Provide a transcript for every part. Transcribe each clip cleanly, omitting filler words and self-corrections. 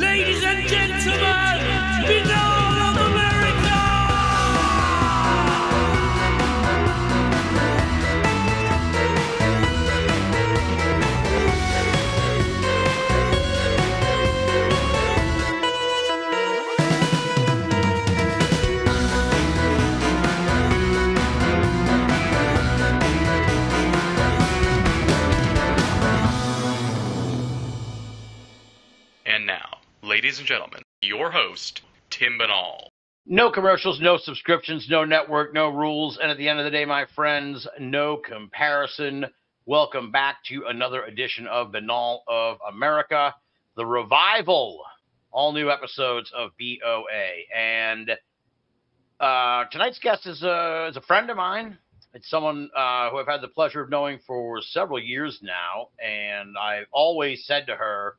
Ladies and gentlemen, Binnall of America! And now, ladies and gentlemen, your host, Tim Binnall. No commercials, no subscriptions, no network, no rules, and at the end of the day, my friends, no comparison. Welcome back to another edition of Binnall of America, the revival, all new episodes of BOA. And tonight's guest is a friend of mine. It's someone who I've had the pleasure of knowing for several years now, and I've always said to her,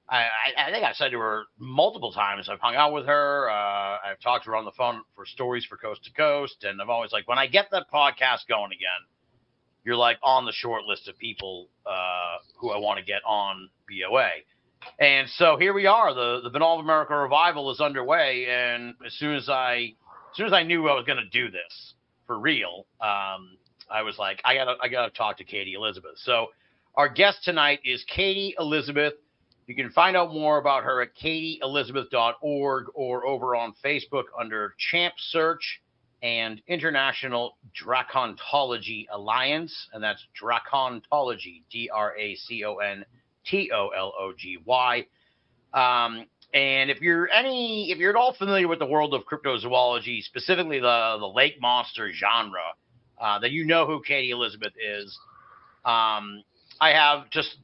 I think I've said to her multiple times, I've hung out with her, I've talked to her on the phone for Stories for Coast to Coast, and I'm always like, when I get that podcast going again, you're like on the short list of people who I want to get on BOA. And so here we are, the Binnall of America revival is underway, and as soon as I knew I was going to do this for real, I was like, I gotta talk to Katy Elizabeth. So our guest tonight is Katy Elizabeth. You can find out more about her at katyelizabeth.org or over on Facebook under Champ Search and International Dracontology Alliance, and that's Dracontology, Dracontology. And if you're at all familiar with the world of cryptozoology, specifically the lake monster genre, then you know who Katy Elizabeth is. I have just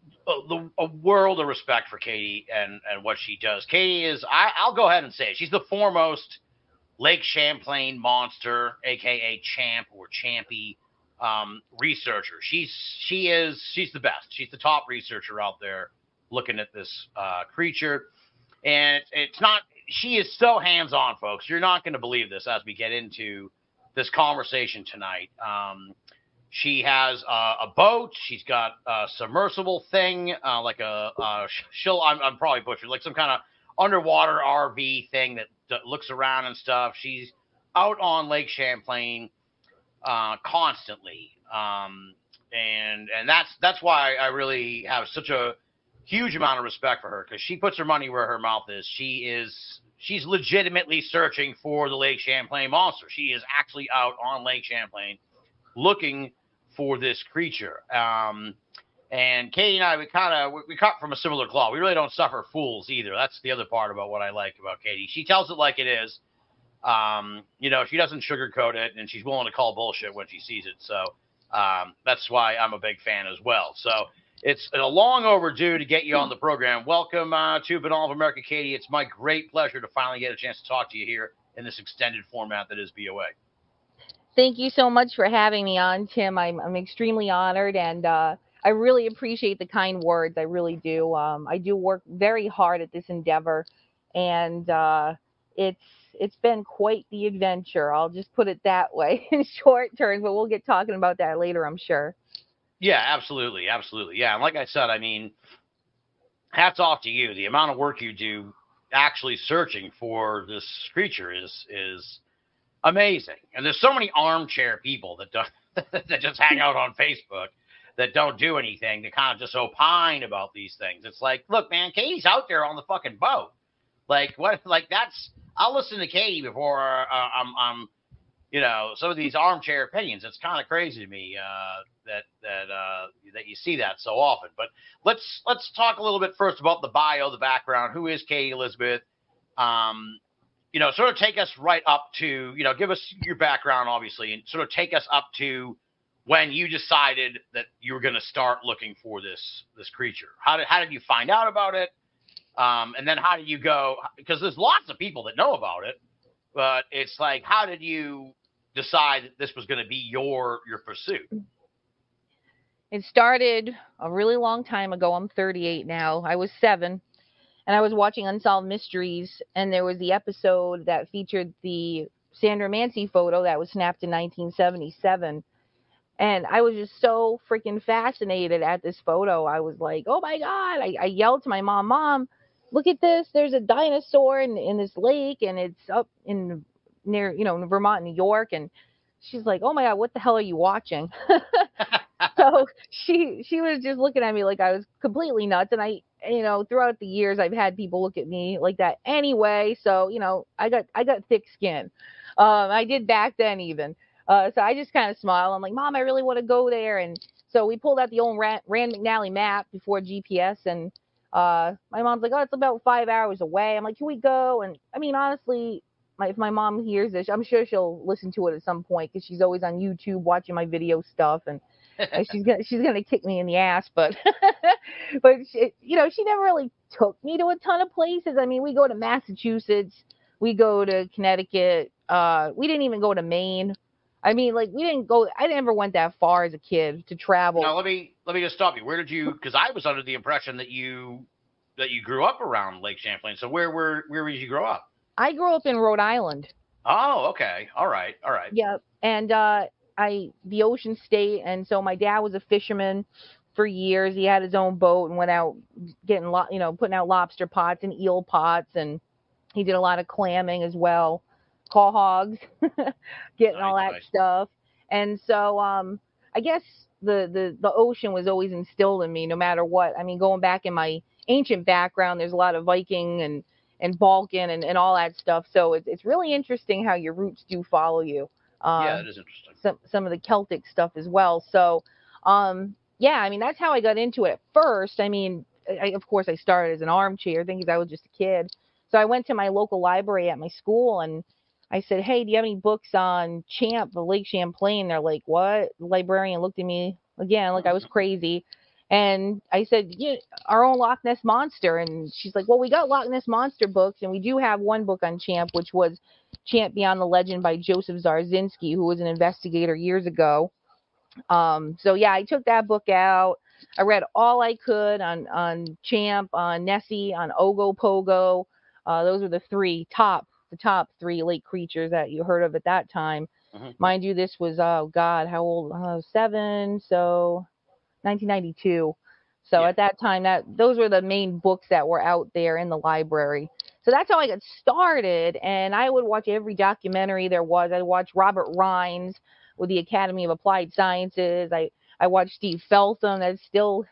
a world of respect for Katy and what she does. Katy is, I'll go ahead and say it, she's the foremost Lake Champlain monster, aka Champ or Champy, researcher. She's the best. She's the top researcher out there looking at this creature. And it's not, she is so hands-on, folks. You're not going to believe this as we get into this conversation tonight. She has a boat. She's got a submersible thing, like I'm probably butchered, like some kind of underwater RV thing that looks around and stuff. She's out on Lake Champlain constantly, and that's why I really have such a huge amount of respect for her, because she puts her money where her mouth is. She's legitimately searching for the Lake Champlain monster. She is actually out on Lake Champlain looking for this creature. And Katy and I, we cut from a similar cloth. We really don't suffer fools either. That's the other part about what I like about Katy. She tells it like it is. She doesn't sugarcoat it, and she's willing to call bullshit when she sees it. So that's why I'm a big fan as well. So it's a long overdue to get you on the program. Welcome to Binnall of America, Katy. It's my great pleasure to finally get a chance to talk to you here in this extended format that is BOA. Thank you so much for having me on, Tim. I'm extremely honored, and I really appreciate the kind words. I really do. I do work very hard at this endeavor, and it's been quite the adventure. I'll just put it that way in short terms, but we'll get talking about that later, I'm sure. Yeah, absolutely. Yeah, and like I said, I mean, hats off to you. The amount of work you do actually searching for this creature is amazing. And there's so many armchair people that just hang out on Facebook that don't do anything, to kind of just opine about these things. It's like, look, man, Katy's out there on the fucking boat. Like, what? Like, I'll listen to Katy before I'm some of these armchair opinions. It's kind of crazy to me that you see that so often. But let's talk a little bit first about the bio, the background. Who is Katy Elizabeth? Sort of take us right up to, give us your background, obviously, and sort of take us up to when you decided that you were going to start looking for this creature. How did you find out about it? And then how did you go? Because there's lots of people that know about it, but it's like, how did you decide that this was going to be your pursuit? It started a really long time ago. I'm 38 now. I was 7. And I was watching Unsolved Mysteries, and there was the episode that featured the Sandra Mancy photo that was snapped in 1977. And I was just so freaking fascinated at this photo. I was like, oh my God. I yelled to my mom, look at this. There's a dinosaur in this lake, and it's up in near, in Vermont, New York. And she's like, oh my God, what the hell are you watching? So she was just looking at me like I was completely nuts. And I, throughout the years, I've had people look at me like that anyway. So, I got thick skin. I did back then even. So I just kind of smile. I'm like, Mom, I really want to go there. And so we pulled out the old Rand McNally map before GPS. And my mom's like, oh, it's about 5 hours away. I'm like, can we go? And I mean, honestly, if my mom hears this, I'm sure she'll listen to it at some point because she's always on YouTube watching my video stuff. And she's gonna kick me in the ass, but she never really took me to a ton of places. I mean, we go to Massachusetts, we go to Connecticut, we didn't even go to Maine. I mean, like, we didn't go. I never went that far as a kid to travel. Now let me just stop you. Where did you? Because I was under the impression that you grew up around Lake Champlain. So where did you grow up? I grew up in Rhode Island. Oh, okay, all right. Yep, and the Ocean State, and so my dad was a fisherman for years. He had his own boat and went out getting putting out lobster pots and eel pots, and he did a lot of clamming as well, call hogs, getting all that stuff. And so I guess the ocean was always instilled in me no matter what. I mean, going back in my ancient background, there's a lot of Viking and Balkan and all that stuff. So it's really interesting how your roots do follow you. Yeah, it is interesting. Some of the Celtic stuff as well. So, yeah, I mean, that's how I got into it at first. I mean, of course, I started as an armchair thing because I was just a kid. So I went to my local library at my school and I said, hey, do you have any books on Lake Champlain? They're like, what? The librarian looked at me again like I was crazy. And I said, yeah, our own Loch Ness Monster. And she's like, well, we got Loch Ness Monster books, and we do have one book on Champ, which was Champ Beyond the Legend by Joseph Zarzinski, who was an investigator years ago. So, yeah, I took that book out. I read all I could on Champ, on Nessie, on Ogopogo. Those were the top three lake creatures that you heard of at that time. Mm-hmm. Mind you, this was, oh, God, how old? 7, so 1992. So at that time, those were the main books that were out there in the library. So that's how I got started. And I would watch every documentary there was. I watched Robert Rines with the Academy of Applied Sciences. I watched Steve Feltham, that still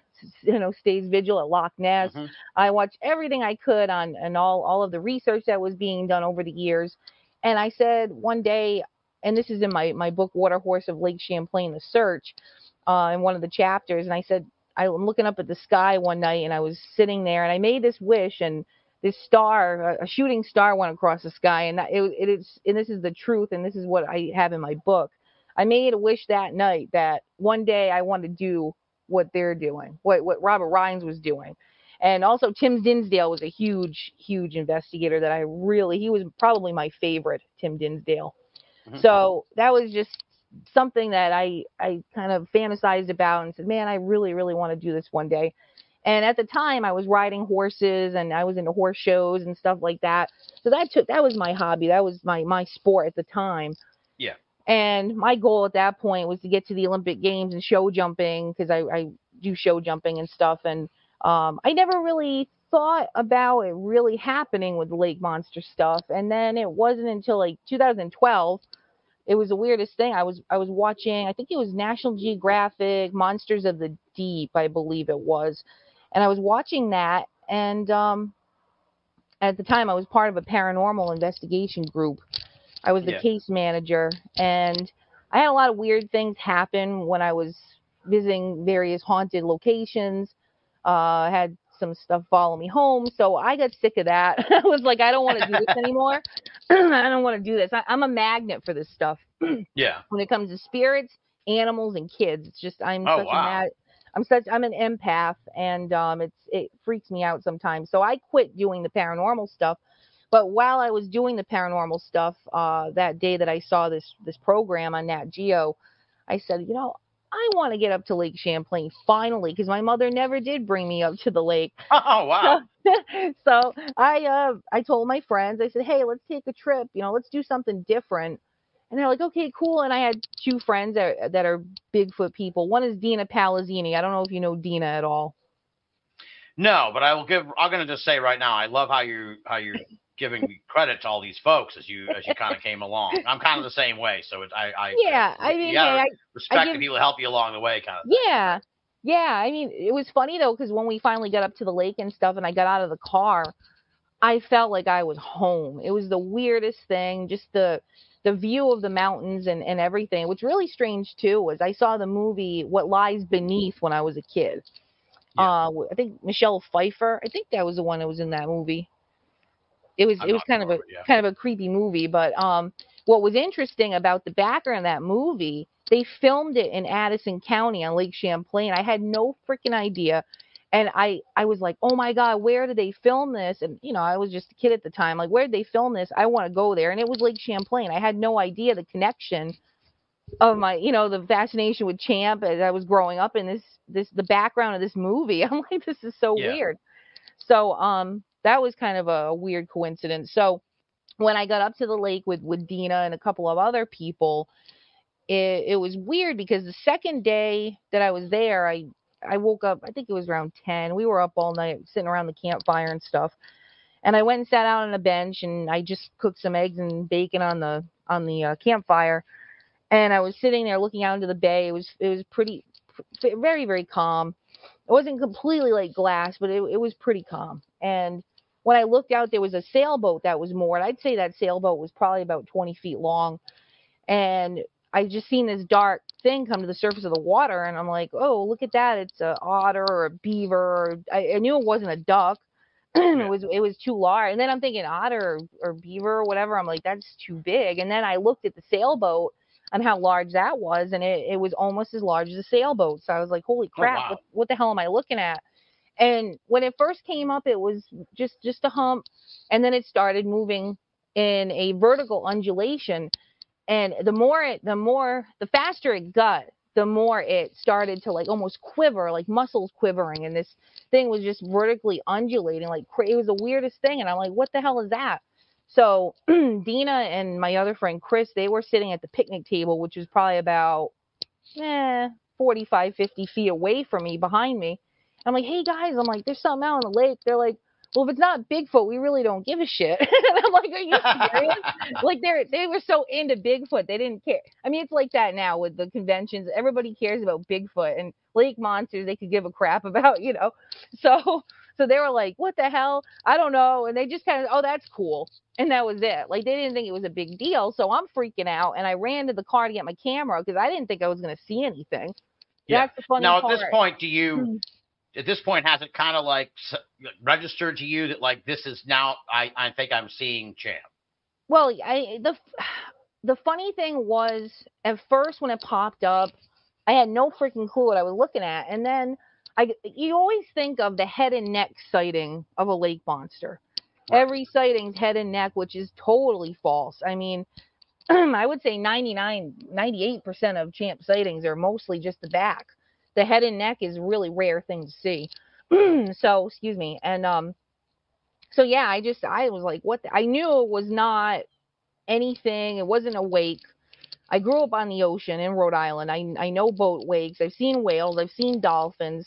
stays vigil at Loch Ness. Mm-hmm. I watched everything I could on all of the research that was being done over the years. And I said one day, and this is in my book Water Horse of Lake Champlain, The Search, in one of the chapters, and I said, I'm looking up at the sky one night, and I was sitting there, and I made this wish, and this star, a shooting star, went across the sky, and and this is the truth, and this is what I have in my book. I made a wish that night that one day I want to do what they're doing, what Robert Rines was doing. And also Tim Dinsdale was a huge, huge investigator that he was probably my favorite, Tim Dinsdale. Mm-hmm. So that was just something that I kind of fantasized about and said, man, I really, really want to do this one day. And at the time I was riding horses and I was into horse shows and stuff like that. So that was my hobby. That was my sport at the time. Yeah. And my goal at that point was to get to the Olympic Games and show jumping, because I do show jumping and stuff. And I never really thought about it really happening with the lake monster stuff. And then it wasn't until like 2012. It was the weirdest thing. I was watching, I think it was National Geographic, Monsters of the Deep, I believe it was. And I was watching that, and at the time I was part of a paranormal investigation group. I was the case manager, and I had a lot of weird things happen when I was visiting various haunted locations. I had some stuff follow me home, so I got sick of that. I was like, I don't want to do this anymore. I don't want to do this. I'm a magnet for this stuff. Yeah. When it comes to spirits, animals, and kids, it's just I'm an empath, and it freaks me out sometimes. So I quit doing the paranormal stuff. But while I was doing the paranormal stuff, that day that I saw this program on Nat Geo, I said, I want to get up to Lake Champlain finally, because my mother never did bring me up to the lake. Oh, wow. So I told my friends, I said, hey, let's take a trip, let's do something different. And they're like, okay, cool. And I had 2 friends that are Bigfoot people. One is Dina Palazzini. I don't know if you know Dina at all. No, but I'm going to just say right now, I love how you're giving credit to all these folks as you kind of came along. I'm kind of the same way, so Yeah, I mean, you gotta hey, respect the people who help you along the way, kind of thing. yeah, yeah. I mean, it was funny though, because when we finally got up to the lake and stuff, and I got out of the car, I felt like I was home. It was the weirdest thing, just the view of the mountains and everything. What's really strange too was I saw the movie What Lies Beneath when I was a kid. Yeah. I think Michelle Pfeiffer. I think that was the one that was in that movie. It was kind of a creepy movie, but what was interesting about the background of that movie, they filmed it in Addison County on Lake Champlain. I had no freaking idea. And I was like, oh my God, where did they film this? And, you know, I was just a kid at the time. Like, where did they film this? I want to go there. And it was Lake Champlain. I had no idea the connection of my, you know, the fascination with Champ as I was growing up in the background of this movie. I'm like, this is so weird. So, that was kind of a weird coincidence. So when I got up to the lake with Dina and a couple of other people, it was weird because the second day that I was there, I woke up, I think it was around 10. We were up all night sitting around the campfire and stuff. And I went and sat out on a bench and I just cooked some eggs and bacon on the campfire. And I was sitting there looking out into the bay. It was pretty, very, very calm. It wasn't completely like glass, but it was pretty calm. And when I looked out, there was a sailboat that was moored. I'd say that sailboat was probably about 20 feet long. And I just seen this dark thing come to the surface of the water. And I'm like, oh, look at that. It's an otter or a beaver. I knew it wasn't a duck. It was too large. And then I'm thinking otter or beaver or whatever. I'm like, that's too big. And then I looked at the sailboat and how large that was. And it was almost as large as a sailboat. So I was like, holy crap, wow. what the hell am I looking at? And when it first came up, it was just a hump. And then it started moving in a vertical undulation. And the faster it got, the more it started to like almost quiver, like muscles quivering. And this thing was just vertically undulating. It was the weirdest thing. And I'm like, what the hell is that? So Dina and my other friend, Chris, they were sitting at the picnic table, which was probably about 45, 50 feet away from me, behind me. I'm like, hey guys, I'm like, there's something out on the lake. They're like, well, if it's not Bigfoot, we really don't give a shit. And I'm like, are you serious? Like they were so into Bigfoot, they didn't care. I mean, it's like that now with the conventions. Everybody cares about Bigfoot and lake monsters. They could give a crap about, you know. So they were like, what the hell? I don't know. And they just kind of, oh, that's cool. And that was it. Like they didn't think it was a big deal. So I'm freaking out, and I ran to the car to get my camera because I didn't think I was going to see anything. Yeah. That's the funny part. Now, at this point, at this point, has it kind of like registered to you that like this is now, I think I'm seeing Champ? Well, the funny thing was, at first when it popped up, I had no freaking clue what I was looking at. And then you always think of the head and neck sighting of a lake monster. Right. Every sighting's head and neck, which is totally false. I mean, I would say 98% of Champ sightings are mostly just the back. The head and neck is a really rare thing to see. So, excuse me. And so yeah, I was like, what? I knew it was not anything. It wasn't a wake. I grew up on the ocean in Rhode Island. I know boat wakes. I've seen whales. I've seen dolphins.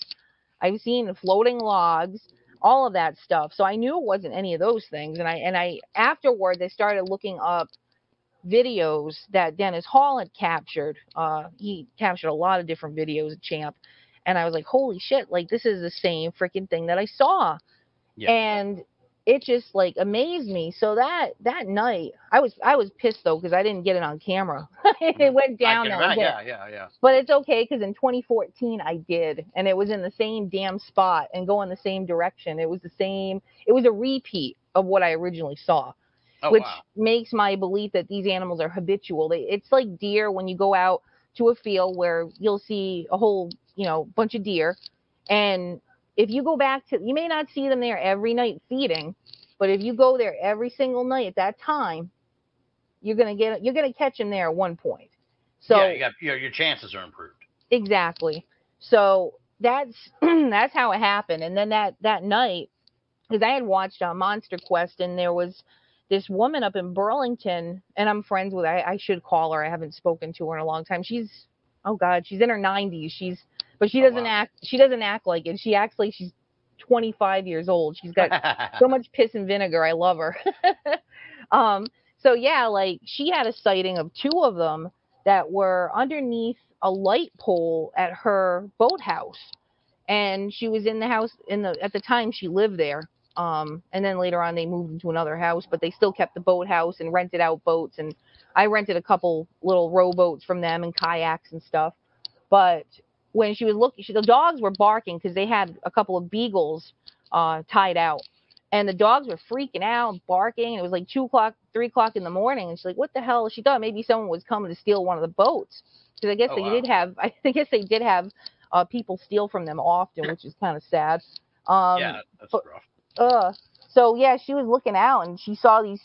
I've seen floating logs, all of that stuff. So I knew it wasn't any of those things. And I afterwards I started looking up videos that Dennis Hall had captured. He captured a lot of different videos of Champ. And I was like, holy shit, like this is the same freaking thing that I saw. Yeah. And it just like amazed me. So that night, I was pissed though because I didn't get it on camera. It went down that day. Yeah. But it's okay because in 2014 I did, and it was in the same damn spot and going the same direction. It was the same. It was a repeat of what I originally saw, which makes my belief that these animals are habitual. It's like deer when you go out to a field where you'll see a whole bunch of deer, and if you go back to, you may not see them there every night feeding, but if you go there every single night at that time, you're gonna catch them there at one point. So yeah, your chances are improved. Exactly. So that's how it happened. And then that night, because I had watched Monster Quest, and there was this woman up in Burlington, and I'm friends with her. I should call her. I haven't spoken to her in a long time. She's in her 90s. But she doesn't act like it. She acts like she's 25 years old. She's got so much piss and vinegar. I love her. So yeah, like she had a sighting of 2 of them that were underneath a light pole at her boathouse. And she was in the house at the time she lived there. And then later on they moved into another house, but they still kept the boathouse and rented out boats. And I rented a couple little rowboats from them and kayaks and stuff. But when she was looking, the dogs were barking because they had a couple of beagles tied out. And the dogs were freaking out, barking. And it was like 2 o'clock, 3 o'clock in the morning. And she's like, what the hell? She thought maybe someone was coming to steal one of the boats. Because I guess they did have people steal from them often, which is kind of sad. Yeah, that's rough. So yeah, she was looking out and she saw these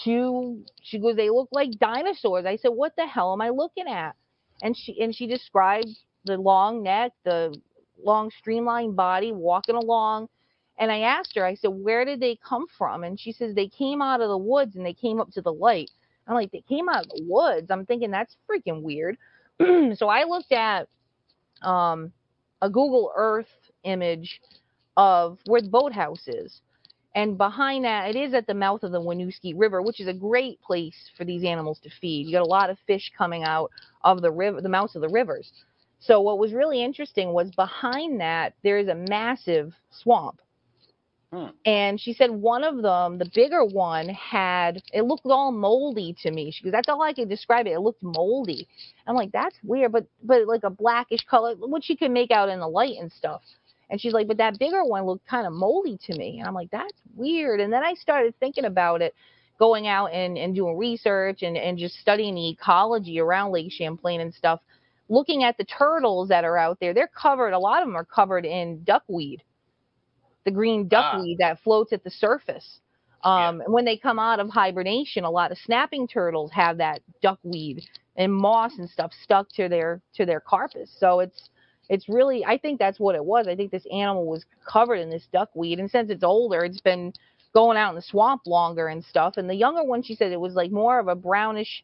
2. She goes, they look like dinosaurs. I said, what the hell am I looking at? And she described the long neck, the long streamlined body, walking along. And I asked her, I said, where did they come from? And she says, they came out of the woods and they came up to the light. I'm like, they came out of the woods? I'm thinking that's freaking weird. So I looked at a Google Earth image of where the boathouse is. And behind that, it is at the mouth of the Winooski River, which is a great place for these animals to feed. You got a lot of fish coming out of the river, the mouths of the rivers. So what was really interesting was behind that, there is a massive swamp. And she said one of them, the bigger one, it looked all moldy to me. She goes, that's all I could describe it. It looked moldy. I'm like, that's weird, but like a blackish color, which you can make out in the light and stuff. And she's like, but that bigger one looked kind of moldy to me. And I'm like, that's weird. And then I started thinking about it, going out and doing research and just studying the ecology around Lake Champlain and stuff, looking at the turtles that are out there. They're covered, a lot of them are covered in duckweed. The green duckweed that floats at the surface. And when they come out of hibernation, a lot of snapping turtles have that duckweed and moss and stuff stuck to their carcass. So it's really, I think that's what it was. I think this animal was covered in this duckweed, and since it's older, it's been going out in the swamp longer and stuff. And the younger one, she said it was like more of a brownish,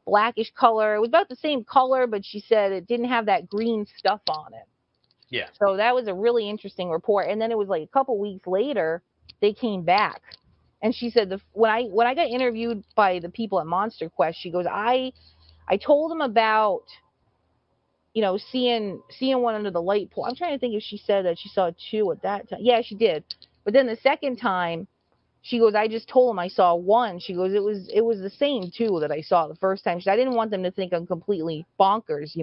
blackish color. It was about the same color, but she said it didn't have that green stuff on it. Yeah. So that was a really interesting report. And then it was like a couple weeks later, they came back. And she said when I got interviewed by the people at Monster Quest, she goes, I told them about, seeing one under the light pole. I'm trying to think if she said that she saw 2 at that time. Yeah, she did. But then the second time, she goes, I just told them I saw 1. She goes, it was the same 2 that I saw the first time. She said, I didn't want them to think I'm completely bonkers,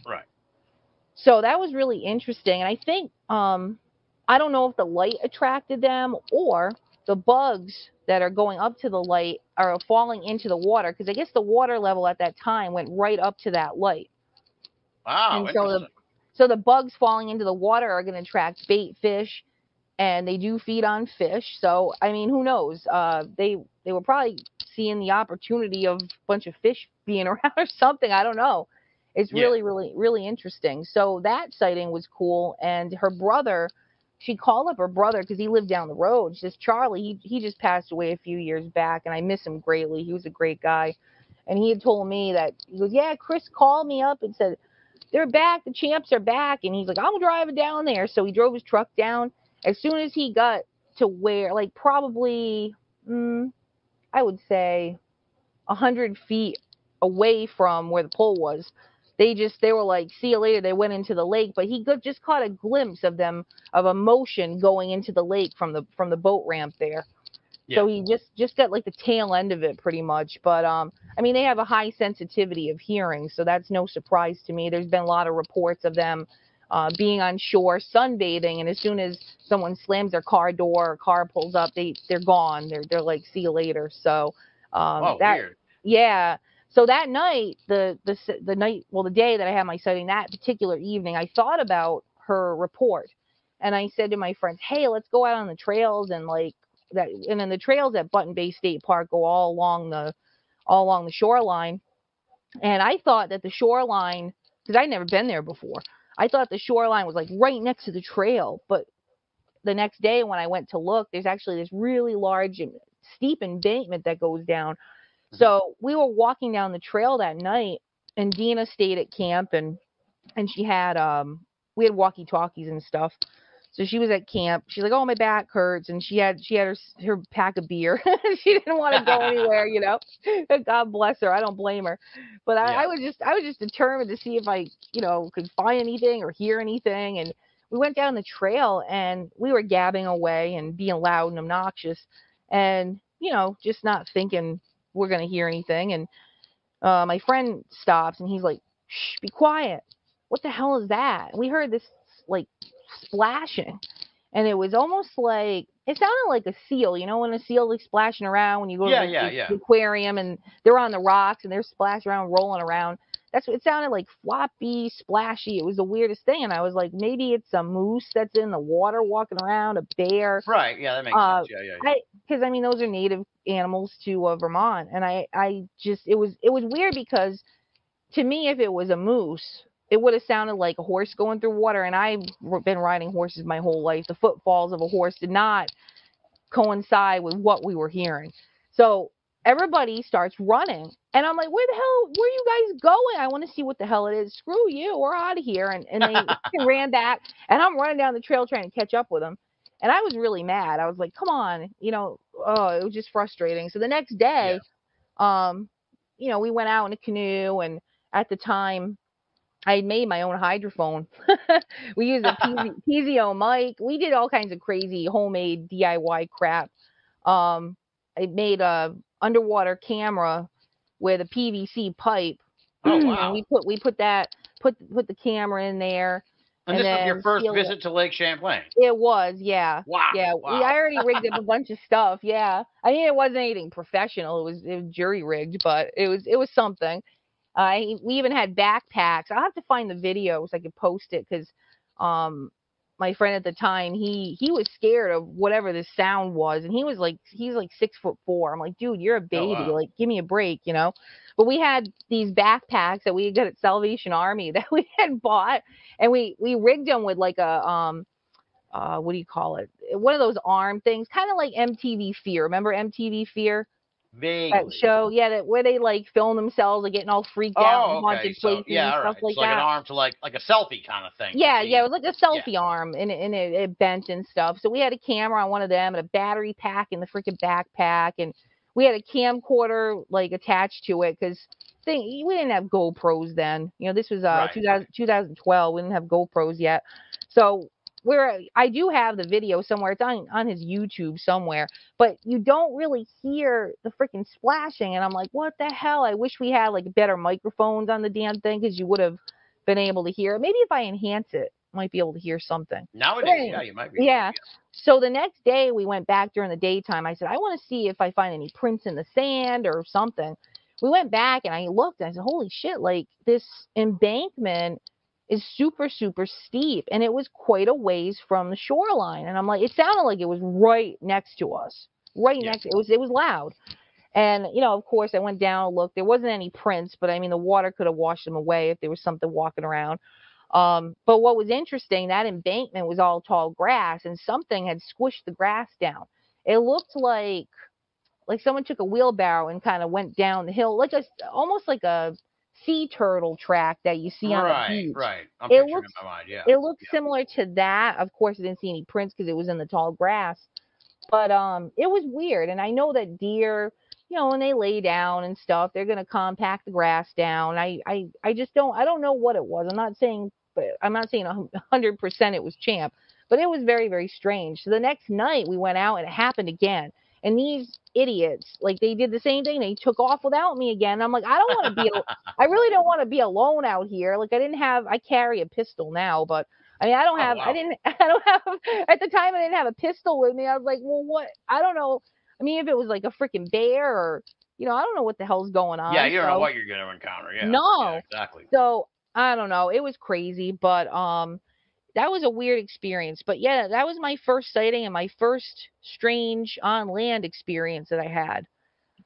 Right. So that was really interesting. And I think, I don't know if the light attracted them or the bugs that are going up to the light are falling into the water, because I guess the water level at that time went right up to that light. Wow. And so the bugs falling into the water are going to attract bait fish, and they do feed on fish. So, I mean, who knows? They were probably seeing the opportunity of a bunch of fish being around or something. I don't know. It's really, really, really interesting. So that sighting was cool. And her brother, she called up her brother because he lived down the road. She says, Charlie, he just passed away a few years back, and I miss him greatly. He was a great guy. And he had told me that, he goes, yeah, Chris called me up and said, they're back. The champs are back. And he's like, I'm driving down there. So he drove his truck down. As soon as he got to where, like probably, I would say 100 feet away from where the pole was, they were like, see you later. They went into the lake, but he just caught a glimpse of them, of a motion going into the lake from the boat ramp there. Yeah. So he just got like the tail end of it pretty much. But, I mean, they have a high sensitivity of hearing, so that's no surprise to me. There's been a lot of reports of them being on shore, sunbathing, and as soon as someone slams their car door or car pulls up, they're gone. They're like, see you later. So, weird. Yeah. So that night, the day that I had my sighting, that particular evening, I thought about her report, and I said to my friends, hey, let's go out on the trails and like that. And then the trails at Button Bay State Park go all along the shoreline. And I thought that the shoreline, because I'd never been there before, I thought the shoreline was like right next to the trail. But the next day when I went to look, there's actually this really large and steep embankment that goes down. So we were walking down the trail that night, and Dina stayed at camp, and she had we had walkie-talkies and stuff. So she was at camp. She's like, "Oh, my back hurts," and she had her pack of beer. She didn't want to go anywhere, you know. God bless her. I don't blame her. But I was just determined to see if I, could find anything or hear anything. And we went down the trail and we were gabbing away and being loud and obnoxious, and just not thinking we're gonna hear anything. And my friend stops and he's like, "Shh, be quiet. What the hell is that?" And we heard this like splashing, and it was almost like, it sounded like a seal. You know, when a seal like splashing around when you go to the aquarium and they're on the rocks and they're splashing around, rolling around. That's what it sounded like, floppy, splashy. It was the weirdest thing, and I was like, maybe it's a moose that's in the water walking around, a bear. Right? Yeah, that makes sense. Yeah. Because I mean, those are native animals to Vermont, and I just, it was weird because to me, if it was a moose, it would have sounded like a horse going through water, and I've been riding horses my whole life. The footfalls of a horse did not coincide with what we were hearing. So everybody starts running, and I'm like, where are you guys going? I want to see what the hell it is. Screw you, we're out of here. And they ran back, and I'm running down the trail trying to catch up with them. And I was really mad. I was like, come on, it was just frustrating. So the next day, we went out in a canoe, and at the time, I had made my own hydrophone. We used a PZO mic. We did all kinds of crazy homemade DIY crap. I made a underwater camera with a PVC pipe. Oh wow! And we put the camera in there. And this was your first visit to Lake Champlain? It was, yeah. Wow. Yeah, wow. I already rigged up a bunch of stuff. Yeah, I mean, it wasn't anything professional. It was jury rigged, but it was something. We even had backpacks. I'll have to find the video so I could post it, because my friend at the time, he was scared of whatever this sound was, and he's like 6'4". I'm like, dude, you're a baby. Oh, wow. Like, give me a break, But we had these backpacks that we got at Salvation Army that we had bought, and we rigged them with like a what do you call it? One of those arm things, kind of like MTV Fear. Remember MTV Fear? Vaguely. That show, where they like film themselves, like getting all freaked out in haunted places and stuff like so that. Like an arm to like a selfie kind of thing. Yeah, it was like a selfie arm, and it bent and stuff. So we had a camera on one of them and a battery pack in the freaking backpack, and we had a camcorder like attached to it, because we didn't have GoPros then. This was 2012. We didn't have GoPros yet, so. I do have the video somewhere. It's on his YouTube somewhere, but you don't really hear the freaking splashing. And I'm like, what the hell? I wish we had like better microphones on the damn thing, because you would have been able to hear it. Maybe if I enhance it, I might be able to hear something. Nowadays, you might be. Yeah. So the next day we went back during the daytime. I said, I want to see if I find any prints in the sand or something. We went back and I looked and I said, holy shit, like this embankment is super, super steep, and it was quite a ways from the shoreline. And I'm like, it sounded like it was right next to us, next. It was loud. And, of course I went down and looked. There wasn't any prints, but I mean, the water could have washed them away if there was something walking around. But what was interesting, that embankment was all tall grass, and something had squished the grass down. It looked like someone took a wheelbarrow and kind of went down the hill, almost like a sea turtle track that you see on the beach. Right. I'm picturing it in my mind. Yeah. It looked similar to that. Of course, I didn't see any prints because it was in the tall grass. But it was weird. And I know that deer, when they lay down and stuff, they're gonna compact the grass down. I just don't know what it was. I'm not saying 100% it was Champ, but it was very, very strange. So the next night we went out and it happened again. And these idiots, like, they did the same thing. They took off without me again. I'm like, I really don't want to be alone out here. Like, I carry a pistol now, but I mean, I don't have, at the time I didn't have a pistol with me. I was like, well, what? I don't know. I mean, if it was like a freaking bear or, I don't know what the hell's going on. Yeah, you don't know what you're going to encounter. Yeah. No. Yeah, exactly. So, I don't know. It was crazy, but, that was a weird experience. But yeah, that was my first sighting and my first strange on land experience that I had.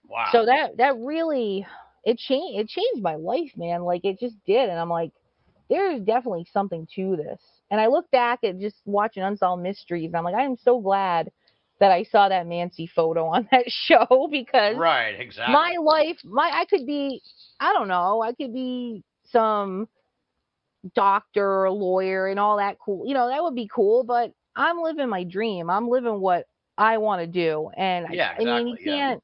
Wow. So that really, it changed my life, man. Like, it just did. And I'm like, there's definitely something to this. And I look back at just watching Unsolved Mysteries, and I'm like, I am so glad that I saw that Nancy photo on that show, because right, exactly. My life, I could be some doctor or lawyer and all that cool, that would be cool, but I'm living my dream. I'm living what I want to do, and Yeah, I mean, exactly. Yeah.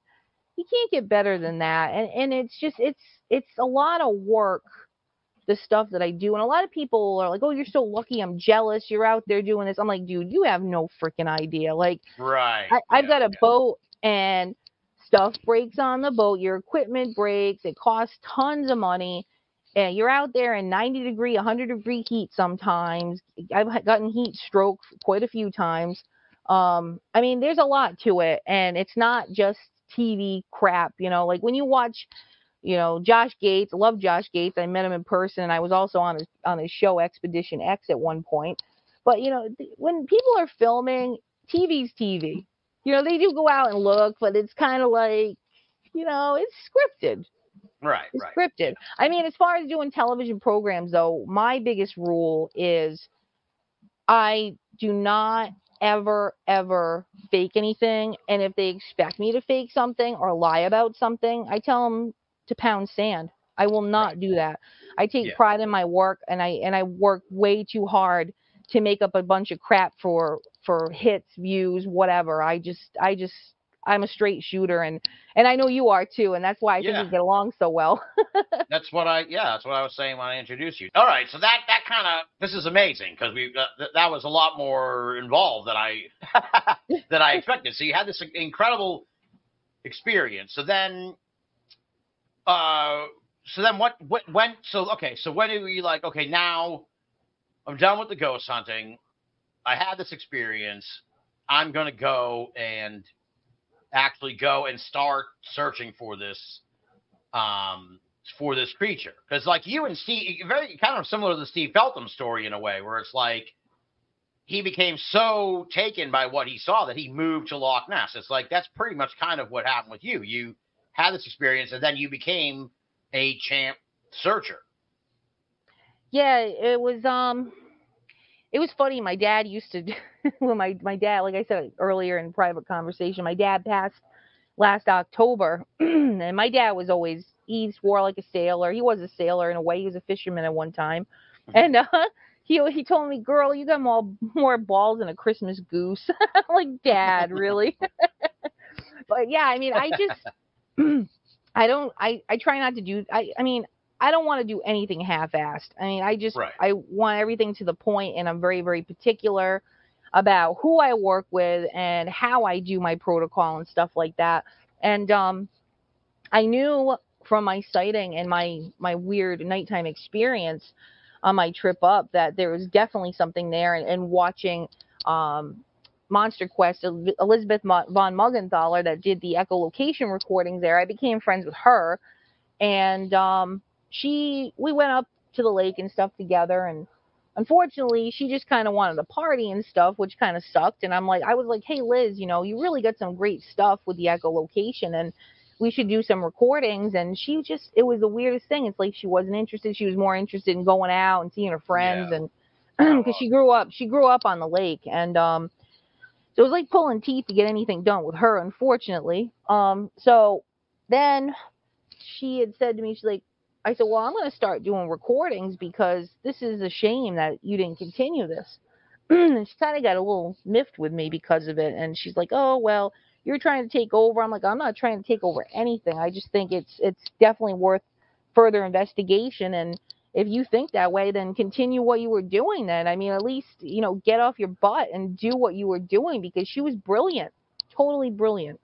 you can't get better than that. And it's just it's a lot of work, the stuff that I do. And a lot of people are like, "Oh, you're so lucky. I'm jealous. You're out there doing this." I'm like, "Dude, you have no freaking idea. Like, Right. I've Yeah. got a boat and stuff breaks on the boat. Your equipment breaks. It costs tons of money. And you're out there in 90-degree, 100-degree heat sometimes. I've gotten heat stroke quite a few times. I mean, there's a lot to it. And it's not just TV crap. Like when you watch, Josh Gates. I love Josh Gates. I met him in person, and I was also on his show Expedition X at one point. But when people are filming, TV's TV. They do go out and look, but it's kind of like, it's scripted. Right. It's Right. scripted. I mean, as far as doing television programs, though, my biggest rule is I do not ever, ever fake anything. And if they expect me to fake something or lie about something, I tell them to pound sand. I will not Right. do that. I take Yeah. pride in my work, and I work way too hard to make up a bunch of crap for hits, views, whatever. I'm a straight shooter, and I know you are too, and that's why I think Yeah. we get along so well. That's what I was saying when I introduced you. All right, so that kind of this is amazing because we that was a lot more involved than I than I expected. So you had this incredible experience. So then what when so when were you like, okay, now I'm done with the ghost hunting. I had this experience. I'm gonna go and actually go and start searching for this creature, because like you and Steve, very kind of similar to the Steve Feltham story in a way, where it's like he became so taken by what he saw that he moved to Loch Ness. It's like that's pretty much kind of what happened with you. You had this experience, and then you became a champ searcher. Yeah, it was funny. My dad used to, when my dad, like I said earlier in private conversation, my dad passed last October, and my dad was always, he swore like a sailor. He was a sailor in a way. He was a fisherman at one time, and he told me, "Girl, you got more balls than a Christmas goose." I'm like, "Dad, really?" But yeah, I mean, I just I try not to do. I mean, I don't want to do anything half-assed. I mean, Right. I want everything to the point, and I'm very, very particular about who I work with and how I do my protocol and stuff like that. And I knew from my sighting and my weird nighttime experience on my trip up that there was definitely something there. And watching Monster Quest, Elizabeth von Muggenthaler, that did the echolocation recordings there, I became friends with her. And we went up to the lake and stuff together, and unfortunately she just kind of wanted to party and stuff, which kind of sucked. And I was like, "Hey Liz, you really got some great stuff with the echolocation, and we should do some recordings." And it was the weirdest thing. It's like she wasn't interested. She was more interested in going out and seeing her friends. Yeah. And because she grew up on the lake. And so it was like pulling teeth to get anything done with her, unfortunately. So then she had said to me, she's like, I said, "Well, I'm going to start doing recordings because this is a shame that you didn't continue this." And she kind of got a little miffed with me because of it. And she's like, "Oh, well, you're trying to take over." I'm like, "I'm not trying to take over anything. I just think it's definitely worth further investigation. And if you think that way, then continue what you were doing then. I mean, at least, get off your butt and do what you were doing," because she was brilliant, totally brilliant.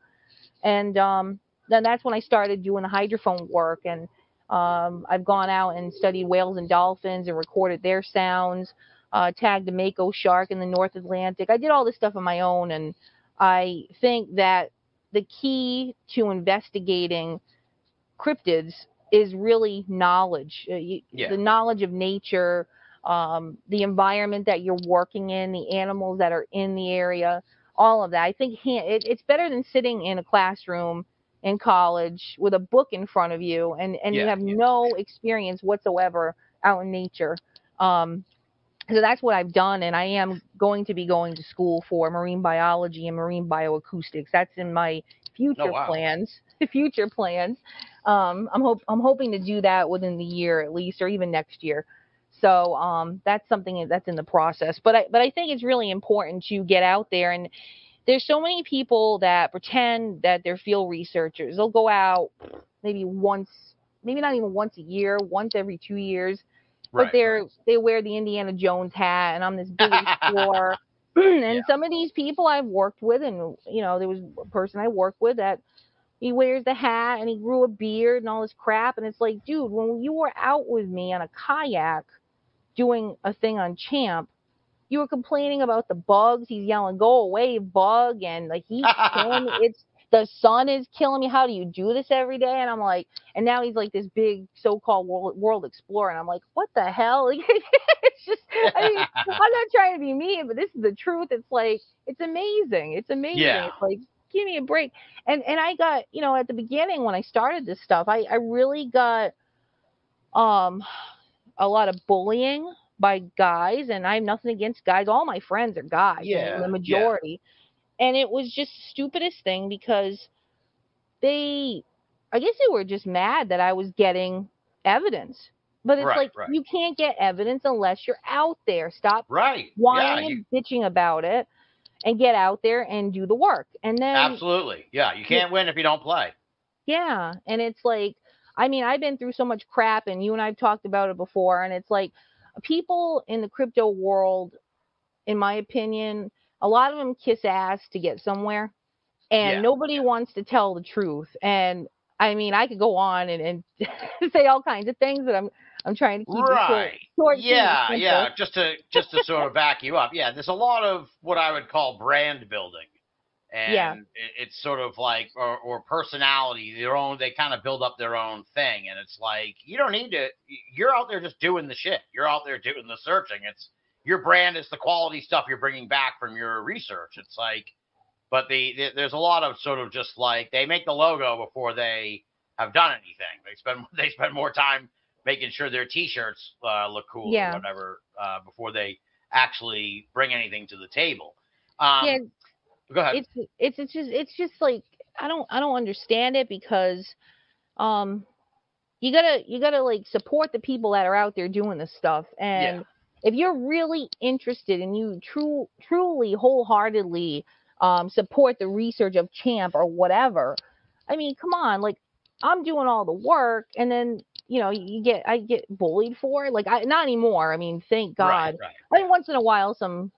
And then that's when I started doing the hydrophone work. And I've gone out and studied whales and dolphins and recorded their sounds, tagged a mako shark in the North Atlantic. I did all this stuff on my own. And I think that the key to investigating cryptids is really knowledge, Yeah. the knowledge of nature, the environment that you're working in, the animals that are in the area, all of that. I think it's better than sitting in a classroom in college with a book in front of you, and you Yeah. have no experience whatsoever out in nature. So that's what I've done, and I am going to be going to school for marine biology and marine bioacoustics. That's in my future wow. plans. Future plans. I'm hoping to do that within the year at least, or even next year. So that's something that's in the process. But I think it's really important to get out there. And there's so many people that pretend that they're field researchers. They'll go out maybe once, maybe not even once a year, once every 2 years. But they wear the Indiana Jones hat, and I'm this big explorer. And some of these people I've worked with, and there was a person I worked with that he wears the hat and he grew a beard and all this crap. And it's like, dude, when you were out with me on a kayak doing a thing on Champ, you were complaining about the bugs. He's yelling, "Go away, bug!" And like he's killing me. It's the sun is killing me. How do you do this every day? And I'm like, and now he's like this big so-called world explorer, and I'm like, what the hell? It's just, I mean, I'm not trying to be mean, but this is the truth. It's like, it's amazing. It's amazing. Yeah. It's like, give me a break. And I got, at the beginning when I started this stuff, I really got a lot of bullying by guys, and I have nothing against guys. All my friends are guys, the majority. And it was just the stupidest thing because I guess they were just mad that I was getting evidence. But it's you can't get evidence unless you're out there. Stop whining and bitching about it and get out there and do the work. And then absolutely. Yeah, you can't win if you don't play. Yeah, and it's like, I mean, I've been through so much crap, and you and I have talked about it before, and it's like people in the crypto world, in my opinion, a lot of them kiss ass to get somewhere, and nobody wants to tell the truth. And I mean, I could go on and say all kinds of things, but I'm trying to keep it short. Yeah. Just to sort of back you up. Yeah, there's a lot of what I would call brand building. And it's sort of like, or personality, they kind of build up their own thing. And it's like, you don't need to, you're out there just doing the shit. You're out there doing the searching. It's your brand is the quality stuff you're bringing back from your research. It's like, but there's a lot of sort of just like, they make the logo before they have done anything. They spend more time making sure their t-shirts look cool or whatever, before they actually bring anything to the table. Go ahead. It's just like I don't understand it because you gotta like support the people that are out there doing this stuff. And if you're really interested and you truly wholeheartedly support the research of Champ or whatever, I mean, come on, like I'm doing all the work, and then I get bullied for it. Like not anymore. I mean, thank God. I mean, once in a while some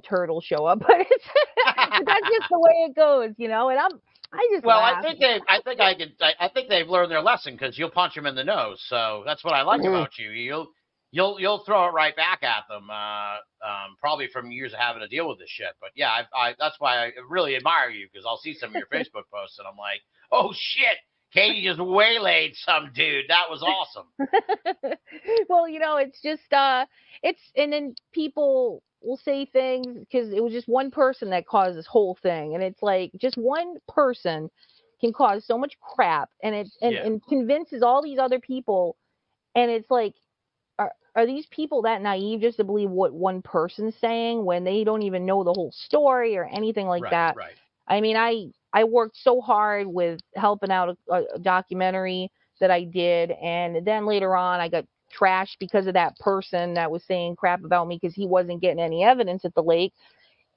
turtles show up, but it's that's just the way it goes, And I just laugh. I think they've learned their lesson because you'll punch them in the nose. So that's what I like about you. You'll throw it right back at them. Probably from years of having to deal with this shit. But yeah, that's why I really admire you, because I'll see some of your Facebook posts and I'm like, oh shit, Katy just waylaid some dude. That was awesome. Well, it's just and then people will say things because it was just one person that caused this whole thing, and it's like just one person can cause so much crap, and and convinces all these other people, and it's like, are these people that naive just to believe what one person's saying when they don't even know the whole story or anything like that? Right. I mean, I worked so hard with helping out a documentary that I did, and then later on I got trashed because of that person that was saying crap about me because he wasn't getting any evidence at the lake.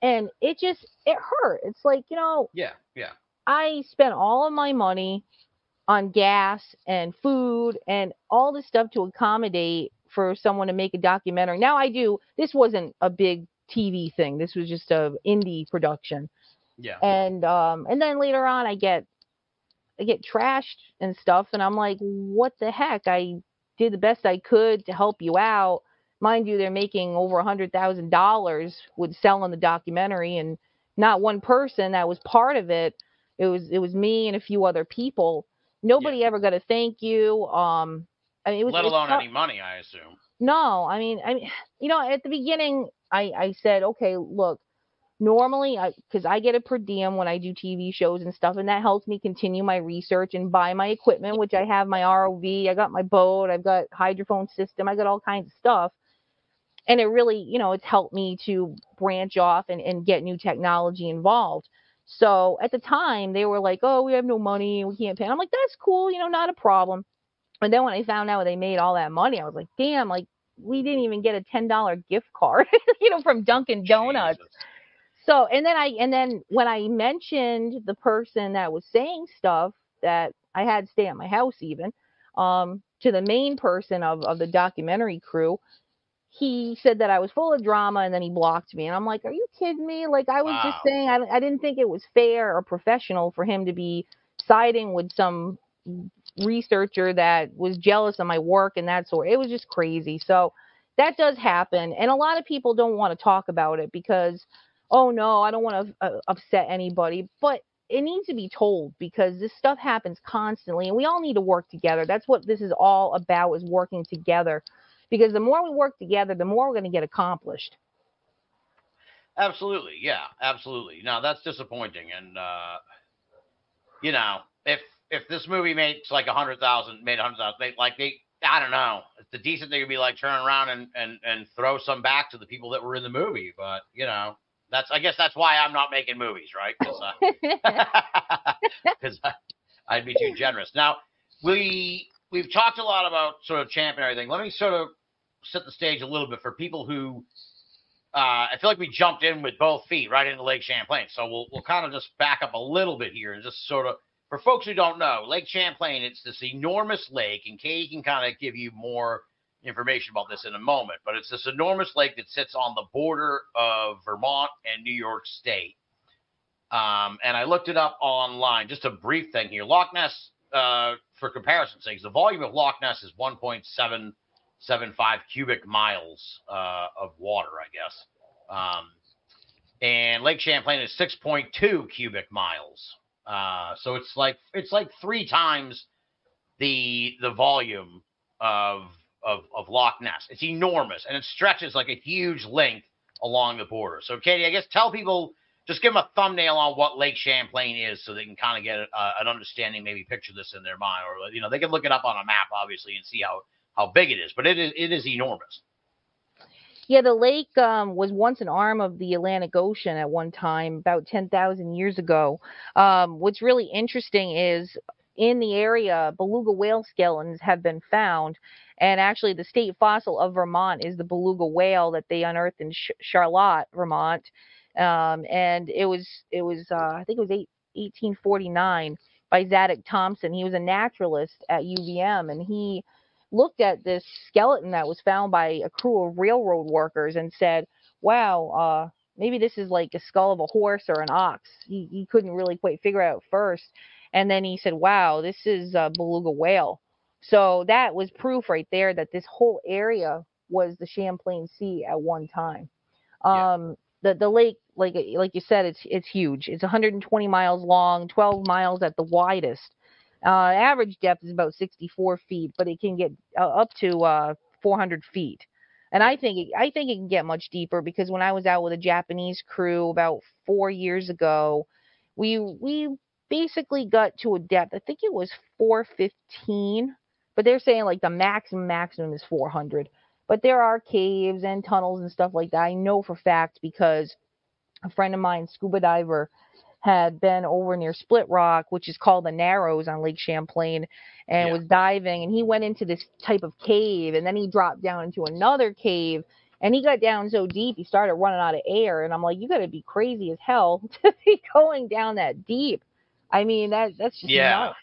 And it hurt. It's like, I spent all of my money on gas and food and all this stuff to accommodate for someone to make a documentary. Now this wasn't a big TV thing. This was just a indie production. Yeah. And then later on I get trashed and stuff, and I'm like, what the heck? I did the best I could to help you out. Mind you, they're making over $100,000 with selling the documentary, and not one person that was part of it. It was me and a few other people. Nobody ever got a thank you. I mean, it was, let alone any money, I assume. No, I mean, at the beginning, I said, okay, look, normally, because I get a per diem when I do TV shows and stuff, and that helps me continue my research and buy my equipment, which I have my ROV, I got my boat, I've got hydrophone system, I got all kinds of stuff. And it really, it's helped me to branch off and get new technology involved. So at the time, they were like, oh, we have no money, we can't pay. And I'm like, that's cool, not a problem. And then when I found out they made all that money, I was like, damn, like, we didn't even get a $10 gift card, from Dunkin' Donuts. Jesus. So, and then when I mentioned the person that was saying stuff that I had to stay at my house even, to the main person of the documentary crew, he said that I was full of drama, and then he blocked me. And I'm like, are you kidding me? Like, I was just Wow. saying, I didn't think it was fair or professional for him to be siding with some researcher that was jealous of my work and that sort. It was just crazy. So that does happen. And a lot of people don't want to talk about it because, oh no, I don't want to upset anybody. But it needs to be told because this stuff happens constantly and we all need to work together. That's what this is all about, is working together. Because the more we work together, the more we're going to get accomplished. Absolutely. Yeah, absolutely. No, that's disappointing. And, if this movie makes like 100,000, I don't know. The decent thing would be like turn around and throw some back to the people that were in the movie. But, I guess that's why I'm not making movies, right? Because I'd be too generous. Now, we've talked a lot about sort of Champ and everything. Let me sort of set the stage a little bit for people who I feel like we jumped in with both feet right into Lake Champlain. So we'll kind of just back up a little bit here and just sort of, for folks who don't know, Lake Champlain, it's this enormous lake, and Katy can kind of give you more information about this in a moment, but it's this enormous lake that sits on the border of Vermont and New York State. And I looked it up online, just a brief thing here. Loch Ness, for comparison's sake, the volume of Loch Ness is 1.775 cubic miles of water, I guess. And Lake Champlain is 6.2 cubic miles. So it's like 3 times the volume of Loch Ness. It's enormous, and it stretches like a huge length along the border. So, Katy, I guess tell people, just give them a thumbnail on what Lake Champlain is so they can kind of get an understanding, maybe picture this in their mind, or they can look it up on a map, obviously, and see how big it is. But it is enormous. Yeah, the lake was once an arm of the Atlantic Ocean at one time, about 10,000 years ago. What's really interesting is in the area, beluga whale skeletons have been found. And actually, the state fossil of Vermont is the beluga whale that they unearthed in Charlotte, Vermont. And it was I think it was 1849 by Zadok Thompson. He was a naturalist at UVM, and he looked at this skeleton that was found by a crew of railroad workers and said, wow, maybe this is like a skull of a horse or an ox. He couldn't really quite figure it out first. And then he said, wow, this is a beluga whale. So that was proof right there that this whole area was the Champlain Sea at one time. The lake, like you said, it's huge. It's 120 miles long, 12 miles at the widest. Average depth is about 64 feet, but it can get up to 400 feet. And I think it can get much deeper, because when I was out with a Japanese crew about 4 years ago, we basically got to a depth, I think it was 415, but they're saying like the maximum is 400. But there are caves and tunnels and stuff like that. I know for fact because a friend of mine, scuba diver, had been over near Split Rock, which is called the Narrows on Lake Champlain, and was diving, and he went into this type of cave, and then he dropped down into another cave, and he got down so deep he started running out of air. And I'm like, you got to be crazy as hell to be going down that deep. I mean, that's just nuts.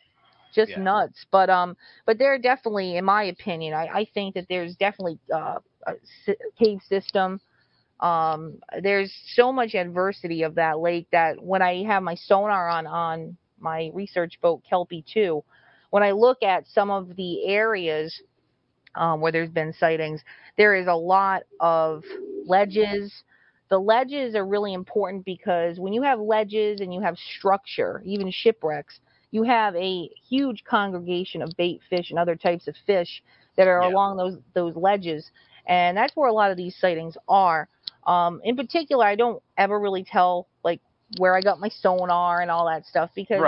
Nuts. But there are definitely, in my opinion, I think that there's definitely a cave system. There's so much adversity of that lake that when I have my sonar on my research boat Kelpie 2, when I look at some of the areas where there's been sightings, there is a lot of ledges. The ledges are really important because when you have ledges and you have structure, even shipwrecks, you have a huge congregation of bait fish and other types of fish that are along those ledges. And that's where a lot of these sightings are. In particular, I don't ever really tell like where I got my sonar and all that stuff, because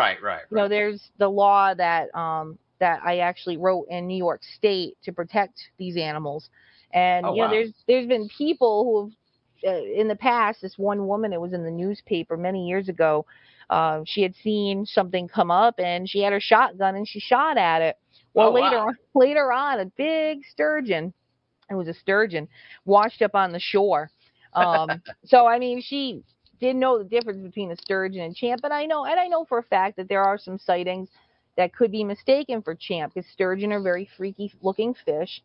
there's the law that I actually wrote in New York State to protect these animals. And there's been people who have in the past. This one woman, it was in the newspaper many years ago. She had seen something come up and she had her shotgun and she shot at it. Well, later on, a big sturgeon It was a sturgeon washed up on the shore. So I mean, she didn't know the difference between a sturgeon and champ, and I know for a fact that there are some sightings that could be mistaken for champ, because sturgeon are very freaky looking fish.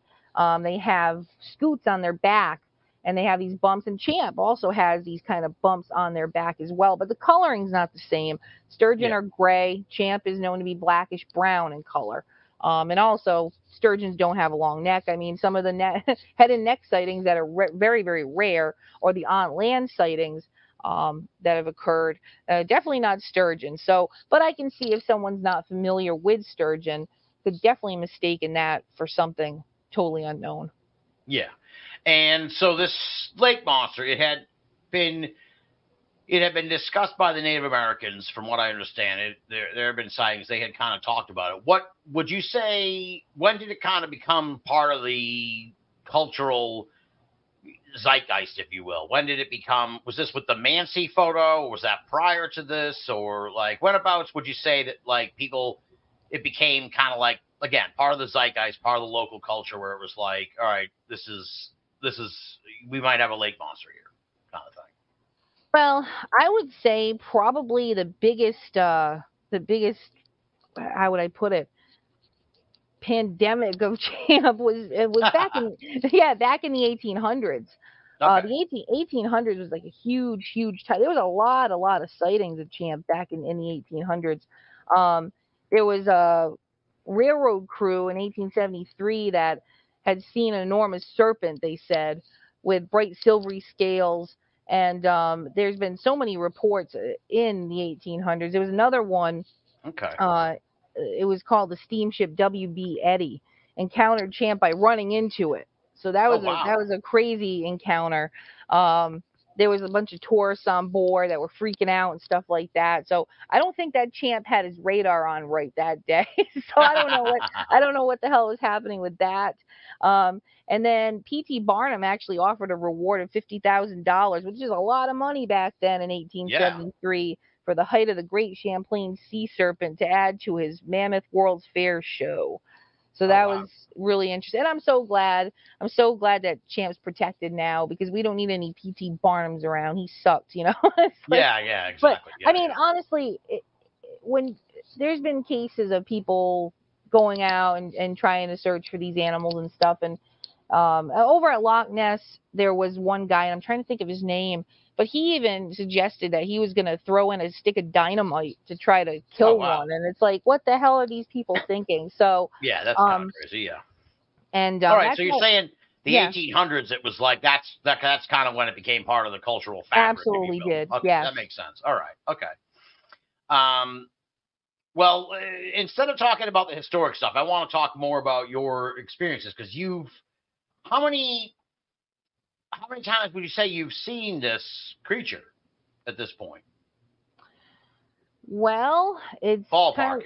They have scoots on their back, and they have these bumps, and champ also has these kind of bumps on their back as well, but the coloring's not the same. Sturgeon are gray. Champ is known to be blackish brown in color. And also, sturgeons don't have a long neck. I mean, some of the head and neck sightings that are very, very rare, or the on land sightings that have occurred, definitely not sturgeon. So, but I can see if someone's not familiar with sturgeon, could definitely mistaken that for something totally unknown. Yeah. And so this lake monster, it had been discussed by the Native Americans, from what I understand. There have been sightings. They had kind of talked about it. What would you say, when did it kind of become part of the cultural zeitgeist, if you will? When did it become, was this with the Mansi photo, or was that prior to this? Or like, whenabouts would you say that, like, people, it became kind of like, again, part of the zeitgeist, part of the local culture, where it was like, all right, this is, we might have a lake monster here, kind of thing? Well, I would say probably the biggest, how would I put it, pandemic of champ was back in back in the 1800s. Okay. The 1800s was like a huge time. There was a lot of sightings of champ back in the 1800s. There was a railroad crew in 1873 that had seen an enormous serpent, they said, with bright silvery scales. And there's been so many reports in the 1800s. There was another one. Okay. It was called the steamship WB Eddy, encountered champ by running into it. So that was that was a crazy encounter. There was a bunch of tourists on board that were freaking out and stuff like that. So I don't think that champ had his radar on right that day. So I don't know what the hell was happening with that. And then P.T. Barnum actually offered a reward of $50,000, which is a lot of money back then in 1873, for the height of the great Champlain sea serpent to add to his Mammoth World's Fair show. So that was really interesting. And I'm so glad that Champ's protected now, because we don't need any P.T. Barnums around. He sucked, you know? Like, yeah, exactly. But, I mean, honestly, when there's been cases of people going out and trying to search for these animals and stuff, and over at Loch Ness, there was one guy, and I'm trying to think of his name, but he even suggested that he was going to throw in a stick of dynamite to try to kill one. And it's like, what the hell are these people thinking? So yeah, that's kind of crazy. Yeah. And all right, so you're saying the 1800s, it was like that's kind of when it became part of the cultural fabric. Absolutely did. Okay, yes. That makes sense. All right. Okay. Well, instead of talking about the historic stuff, I want to talk more about your experiences, because how many times would you say you've seen this creature at this point? Well, it's ballpark.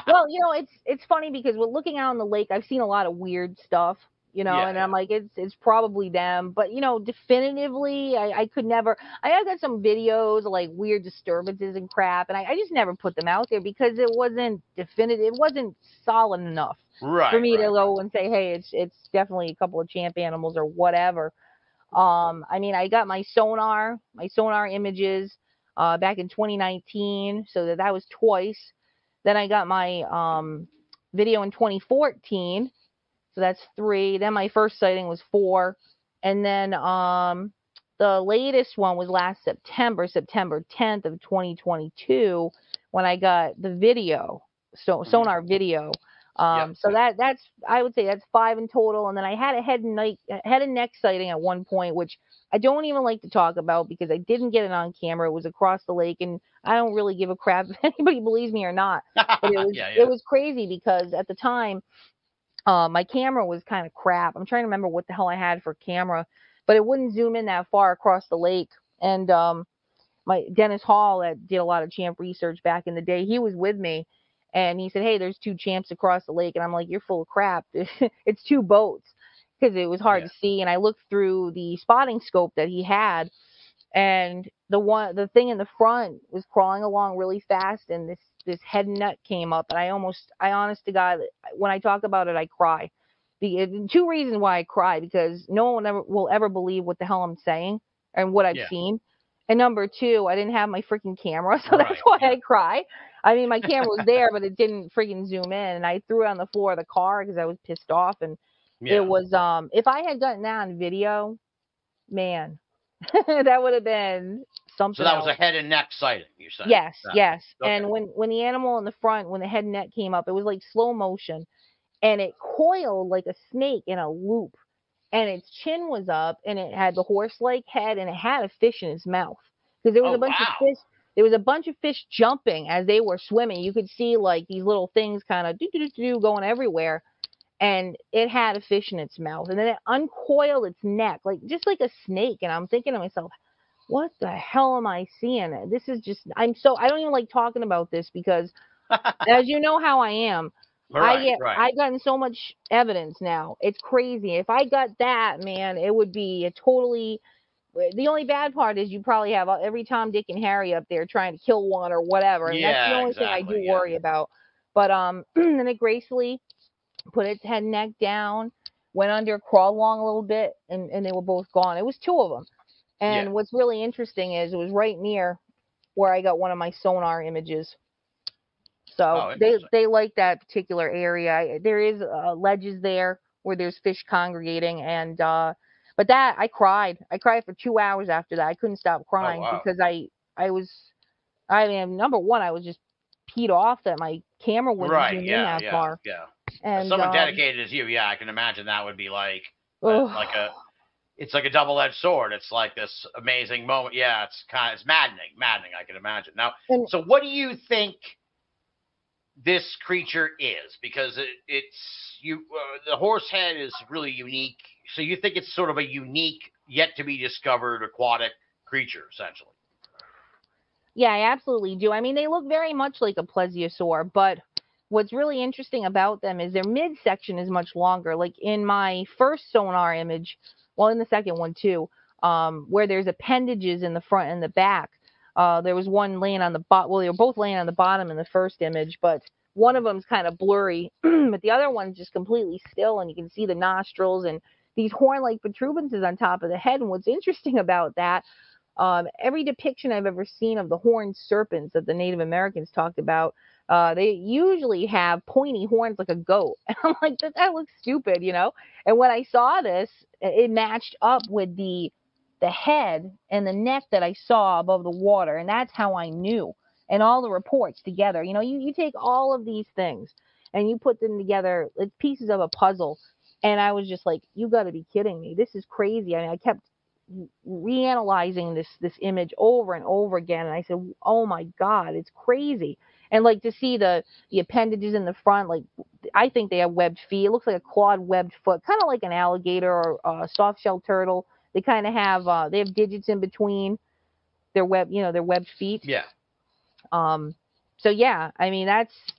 Well, you know, it's funny because we're looking out on the lake. I've seen a lot of weird stuff, you know, and I'm like, it's probably them. But, you know, definitively, I could never. I have got some videos of like weird disturbances and crap, and I just never put them out there because it wasn't definitive. It wasn't solid enough for me to go and say, hey, it's definitely a couple of champ animals or whatever. I mean, I got my sonar images back in 2019, so that was twice. Then I got my video in 2014, so that's 3. Then my first sighting was 4, and then the latest one was last September 10th of 2022, when I got the video, sonar video. So that's I would say that's 5 in total, and then I had a head and neck sighting at one point, which I don't even like to talk about because I didn't get it on camera. It was across the lake, and I don't really give a crap if anybody believes me or not. But it was crazy because at the time, my camera was kind of crap. I'm trying to remember what the hell I had for camera, but it wouldn't zoom in that far across the lake. And my Dennis Hall, that did a lot of champ research back in the day, he was with me. And he said, hey, there's 2 champs across the lake. And I'm like, you're full of crap. It's 2 boats, because it was hard to see. And I looked through the spotting scope that he had, and the thing in the front was crawling along really fast. And this head and neck came up. And I honest to God, when I talk about it, I cry, Two reasons why I cry, because no one will ever believe what the hell I'm saying and what I've seen. And number two, I didn't have my freaking camera, so that's why I cry. I mean, my camera was there, but it didn't freaking zoom in, and I threw it on the floor of the car because I was pissed off. And it was, if I had gotten that on video, man, that would have been something. So that was a head and neck sighting, you're saying? Yes, yes. Okay. And when the animal in the front, when the head and neck came up, it was like slow motion, and it coiled like a snake in a loop, and its chin was up, and it had the horse-like head, and it had a fish in its mouth, because there was a bunch of fish. There was a bunch of fish jumping as they were swimming. You could see like these little things kind of do going everywhere, and it had a fish in its mouth, and then it uncoiled its neck like just like a snake. And I'm thinking to myself, what the hell am I seeing? This is just, I don't even like talking about this, because as you know how I am. I've gotten so much evidence now. It's crazy. If I got that, man, it would be a totally. The only bad part is you probably have every Tom, Dick, and Harry up there trying to kill one or whatever. And that's the only thing I do worry about. But then it gracefully put its head and neck down, went under, crawled along a little bit, and they were both gone. It was two of them. And what's really interesting is it was right near where I got one of my sonar images. So they like that particular area. There is ledges there where there's fish congregating, and but that I cried. I cried for 2 hours after that. I couldn't stop crying because I mean, number one, I was just peed off that my camera wouldn't zoom in that far. Yeah. And someone dedicated as you, I can imagine that would be like it's like a double-edged sword. It's like this amazing moment. Yeah, it's maddening. I can imagine. Now, so what do you think this creature is? Because the horse head is really unique. So you think it's sort of a unique, yet to be discovered aquatic creature, essentially? Yeah, I absolutely do. I mean, they look very much like a plesiosaur, but what's really interesting about them is their midsection is much longer. Like in my first sonar image, well, in the second one too, where there's appendages in the front and the back. There was one laying on the bottom. Well, they were both laying on the bottom in the first image, but one of them's kind of blurry, but the other one's just completely still, and you can see the nostrils and these horn-like protuberances on top of the head. And what's interesting about that, every depiction I've ever seen of the horned serpents that the Native Americans talked about, they usually have pointy horns like a goat. And I'm like, that looks stupid, you know? And when I saw this, it matched up with the head and the neck that I saw above the water, and that's how I knew. And all the reports together, you know, you take all of these things and you put them together, it's pieces of a puzzle. And I was just like, you got to be kidding me. This is crazy. I mean, I kept reanalyzing this image over and over again, and I said, oh my God, it's crazy. And like to see the appendages in the front, like I think they have webbed feet. It looks like a clawed webbed foot, kind of like an alligator or a soft-shelled turtle. They kind of have they have digits in between their webbed feet. Yeah. So yeah, I mean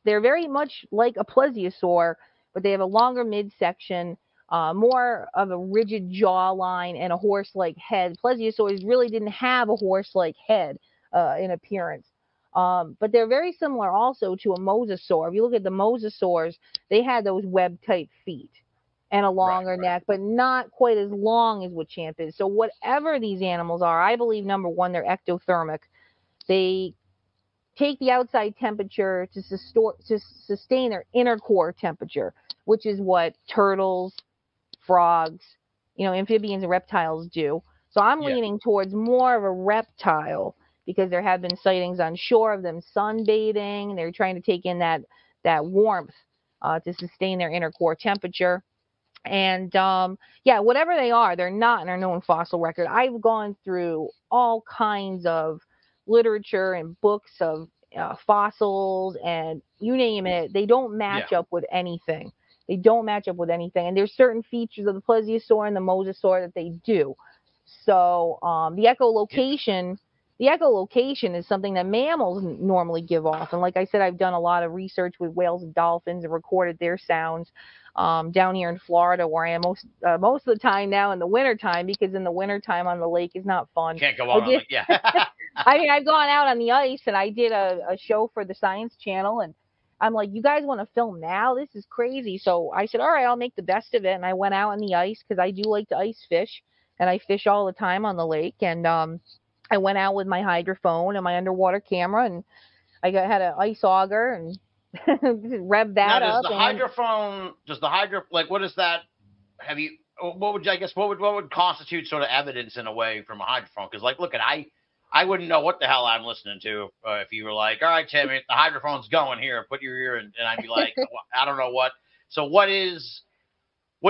they're very much like a plesiosaur, but they have a longer midsection, more of a rigid jawline, and a horse-like head. Plesiosaurs really didn't have a horse-like head in appearance. But they're very similar also to a mosasaur. If you look at the mosasaurs, they had those web-type feet and a longer neck, but not quite as long as what Champ is. So whatever these animals are, I believe, number one, they're ectothermic. They take the outside temperature to sustain their inner core temperature, which is what turtles, frogs, amphibians and reptiles do. So I'm leaning towards more of a reptile, because there have been sightings on shore of them sunbathing. They're trying to take in that warmth to sustain their inner core temperature. And whatever they are, they're not in our known fossil record. I've gone through all kinds of literature and books of fossils, and you name it, they don't match up with anything. They don't match up with anything. And there's certain features of the plesiosaur and the mosasaur that they do. So the echolocation is something that mammals normally give off. And like I said, I've done a lot of research with whales and dolphins and recorded their sounds down here in Florida, where I am most of the time now in the wintertime, because in the wintertime on the lake is not fun. Can't go on the lake, I mean, I've gone out on the ice, and I did a show for the Science Channel, and I'm like, you guys want to film now? This is crazy. So I said, all right, I'll make the best of it. And I went out on the ice because I do like to ice fish, and I fish all the time on the lake. And I went out with my hydrophone and my underwater camera, and had an ice auger and rev that now, up. Does the hydro, like, what is that? Have you, what would, I guess, what would constitute sort of evidence in a way from a hydrophone? Because, like, look, I wouldn't know what the hell I'm listening to if you were like, all right, Tim, the hydrophone's going here, put your ear in, and I'd be like, I don't know what. So what are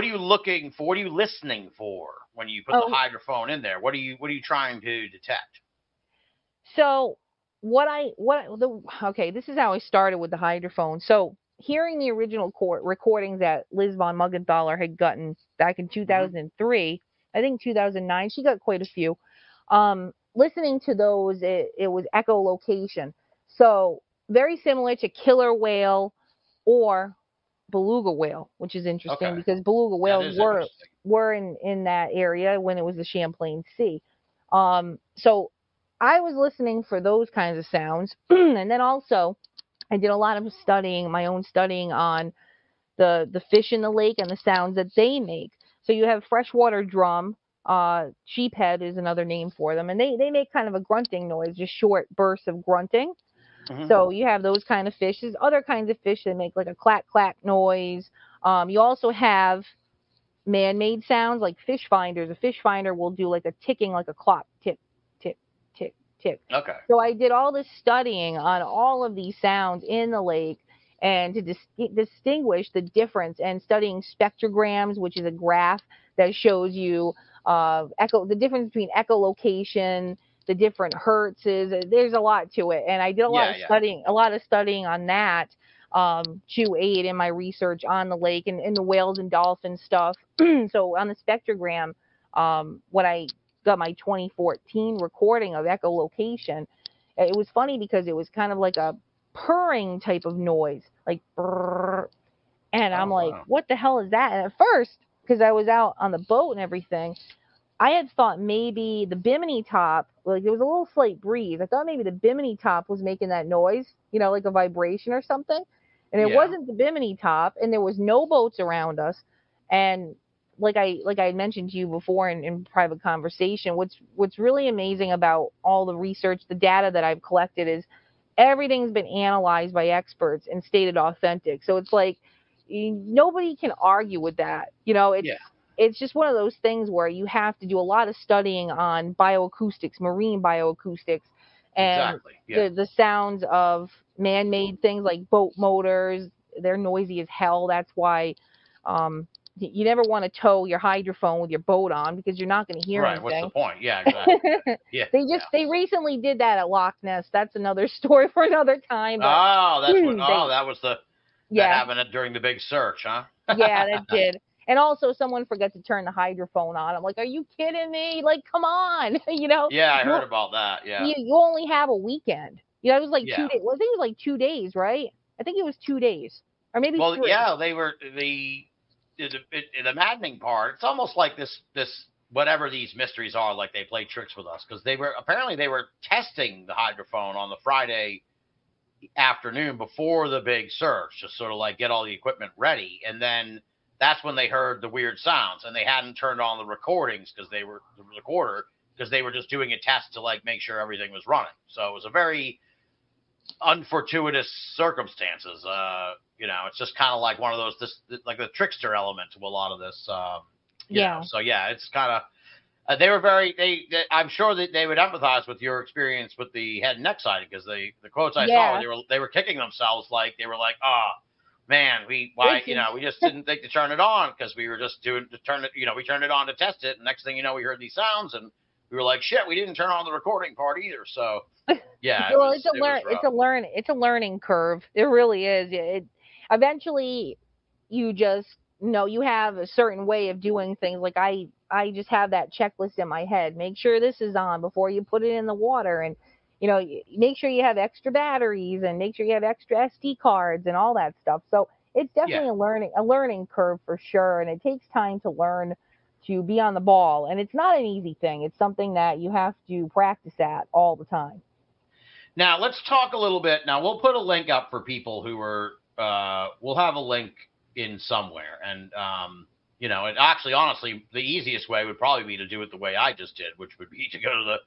you looking for? What are you listening for when you put the hydrophone in there? What are you trying to detect? So this is how I started with the hydrophone. So hearing the original recordings that Liz von Muggenthaler had gotten back in 2003, I think 2009, she got quite a few. Listening to those, it was echolocation. So very similar to killer whale or beluga whale, which is interesting because beluga whales were in that area when it was the Champlain Sea. So I was listening for those kinds of sounds. And then also I did a lot of my own studying on the fish in the lake and the sounds that they make. So you have freshwater drum, sheephead is another name for them, and they make kind of a grunting noise, just short bursts of grunting. So you have those kind of fish. There's other kinds of fish that make like a clack clack noise. You also have man-made sounds like fish finders. A fish finder will do like a ticking, like a clock, tick, tick, tick, tick. Okay. So I did all this studying on all of these sounds in the lake, and to distinguish the difference, and studying spectrograms, which is a graph that shows you the difference between echolocation, the different hertzes. There's a lot to it, and I did a lot of studying on that to aid in my research on the lake and the whales and dolphin stuff. So on the spectrogram, when I got my 2014 recording of echolocation, it was funny because it was kind of like a purring type of noise, like brrr. And I'm like, what the hell is that? And at first, because I was out on the boat and everything, I had thought maybe the bimini top, like there was a little slight breeze. I thought maybe the bimini top was making that noise, like a vibration or something. And it wasn't the bimini top, and there was no boats around us. And like I had mentioned to you before in private conversation, what's really amazing about all the research, the data that I've collected, is everything's been analyzed by experts and stated authentic. So it's like nobody can argue with that. It's just one of those things where you have to do a lot of studying on bioacoustics, marine bioacoustics, and the sounds of man-made things like boat motors. They're noisy as hell. That's why you never want to tow your hydrophone with your boat on, because you're not going to hear anything. Right, what's the point? Yeah, exactly. They recently did that at Loch Ness. That's another story for another time. But, that happened during the big search, huh? Yeah, that did. And also, someone forgot to turn the hydrophone on. I'm like, are you kidding me? Like, come on, Yeah, I heard about that. Yeah. You only have a weekend. It was like 2 days. Well, I think it was like 2 days, right? I think it was 2 days, or maybe 3. Yeah, they were the maddening part. It's almost like this whatever these mysteries are, like they play tricks with us, because they were testing the hydrophone on the Friday afternoon before the big search, just sort of like get all the equipment ready, and then that's when they heard the weird sounds, and they hadn't turned on the recordings because they were just doing a test to like make sure everything was running. So it was a very unfortuitous circumstances. It's just kind of like one of those, like the trickster element to a lot of this. So it's kind of, I'm sure that they would empathize with your experience with the head and neck sighting, because the quotes I saw, they were kicking themselves, like they were like, man, we just didn't think to turn it on, because we were just we turned it on to test it, and next thing you know, we heard these sounds, and we were like, shit, we didn't turn on the recording part either. So yeah. Well, it's a learning curve. It really is. Eventually you just you have a certain way of doing things. Like I just have that checklist in my head. Make sure this is on before you put it in the water, and make sure you have extra batteries, and make sure you have extra SD cards and all that stuff. So it's definitely a learning curve for sure. And it takes time to learn to be on the ball. And it's not an easy thing. It's something that you have to practice at all the time. Now let's talk a little bit. Now we'll put a link up for people who are. We'll have a link in somewhere, and you know, and actually, honestly, the easiest way would probably be to do it the way I just did, which would be to go to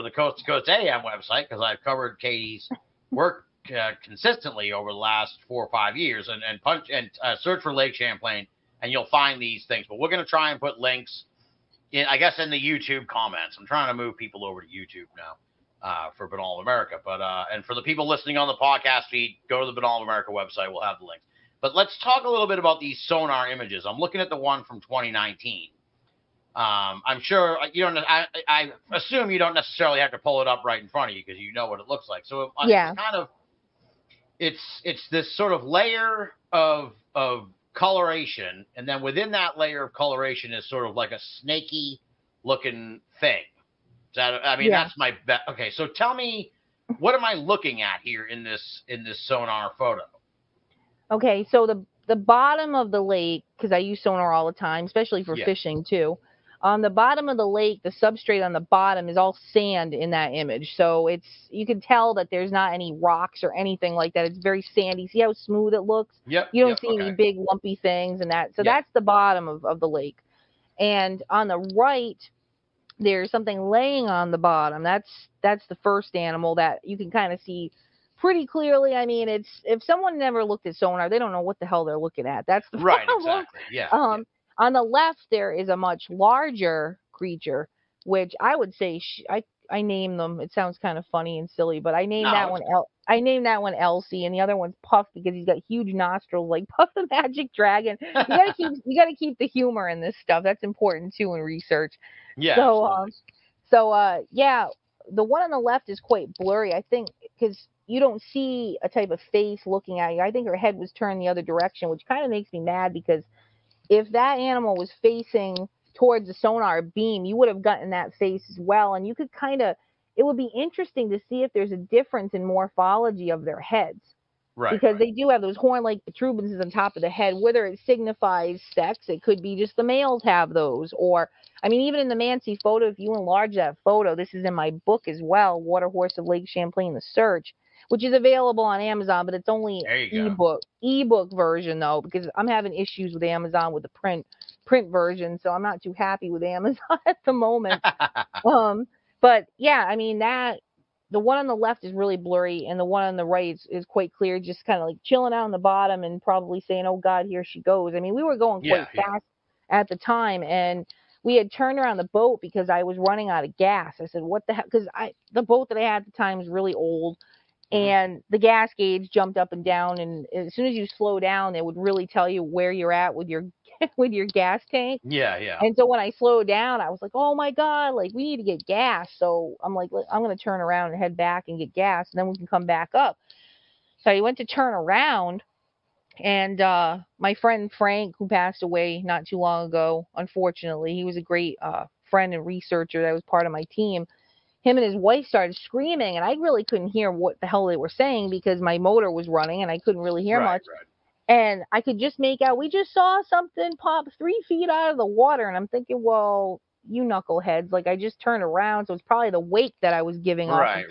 the Coast to Coast AM website, because I've covered Katy's work consistently over the last 4 or 5 years, and search for Lake Champlain, and you'll find these things. But we're going to try and put links in, I guess, in the YouTube comments. I'm trying to move people over to YouTube now. For Binnall of America, but and for the people listening on the podcast feed, go to the Binnall of America website. We'll have the links. But let's talk a little bit about these sonar images. I'm looking at the one from 2019. I'm sure you don't. I assume you don't necessarily have to pull it up right in front of you because you know what it looks like. So yeah, it's kind of it's this sort of layer of coloration, and then within that layer of coloration is sort of like a snaky looking thing. That's my bet. Okay, so tell me, what am I looking at here in this sonar photo? Okay, so the bottom of the lake, because I use sonar all the time, especially for fishing too. On the bottom of the lake, the substrate on the bottom is all sand in that image. So you can tell that there's not any rocks or anything like that. It's very sandy. See how smooth it looks? Yep. You don't see any big lumpy things and that. So that's the bottom of the lake. And on the right, there's something laying on the bottom. That's the first animal that you can kind of see pretty clearly. I mean, if someone never looked at sonar, they don't know what the hell they're looking at. That's the problem. Exactly. Yeah. On the left, there is a much larger creature, which I would say I named them. It sounds kind of funny and silly, but I named that one I named that one Elsie, and the other one's Puff because he's got huge nostrils like Puff the Magic Dragon. You gotta keep the humor in this stuff. That's important too in research. Yeah. Yeah, the one on the left is quite blurry, I think, because you don't see a type of face looking at you. I think her head was turned the other direction, which kind of makes me mad because if that animal was facing towards the sonar beam, you would have gotten that face as well. And you could it would be interesting to see if there's a difference in morphology of their heads. Right. Because they do have those horn-like protuberances on top of the head, whether it signifies sex, it could be just the males have those. Or, I mean, even in the Mancy photo, if you enlarge that photo, this is in my book as well, Water Horse of Lake Champlain, The Search, which is available on Amazon, but it's only ebook version though, because I'm having issues with Amazon with the print version, so I'm not too happy with Amazon at the moment. But yeah, I mean the one on the left is really blurry, and the one on the right is quite clear, just kind of like chilling out on the bottom and probably saying, "Oh God, here she goes." I mean, we were going quite fast at the time, and we had turned around the boat because I was running out of gas. I said, "What the heck?" Because the boat that I had at the time was really old. And the gas gauge jumped up and down, and as soon as you slow down, it would really tell you where you're at with your gas tank. Yeah. And so when I slowed down, I was like, "Oh my God, like we need to get gas." So I'm like, "I'm going to turn around and head back and get gas, and then we can come back up." So I went to turn around, and my friend Frank, who passed away not too long ago, unfortunately, he was a great friend and researcher that was part of my team. Him and his wife started screaming, and I really couldn't hear what the hell they were saying because my motor was running and I couldn't really hear much. Right. And I could just make out, we just saw something pop 3 feet out of the water. And I'm thinking, well, you knuckleheads, like I just turned around. So it's probably the wake that I was giving off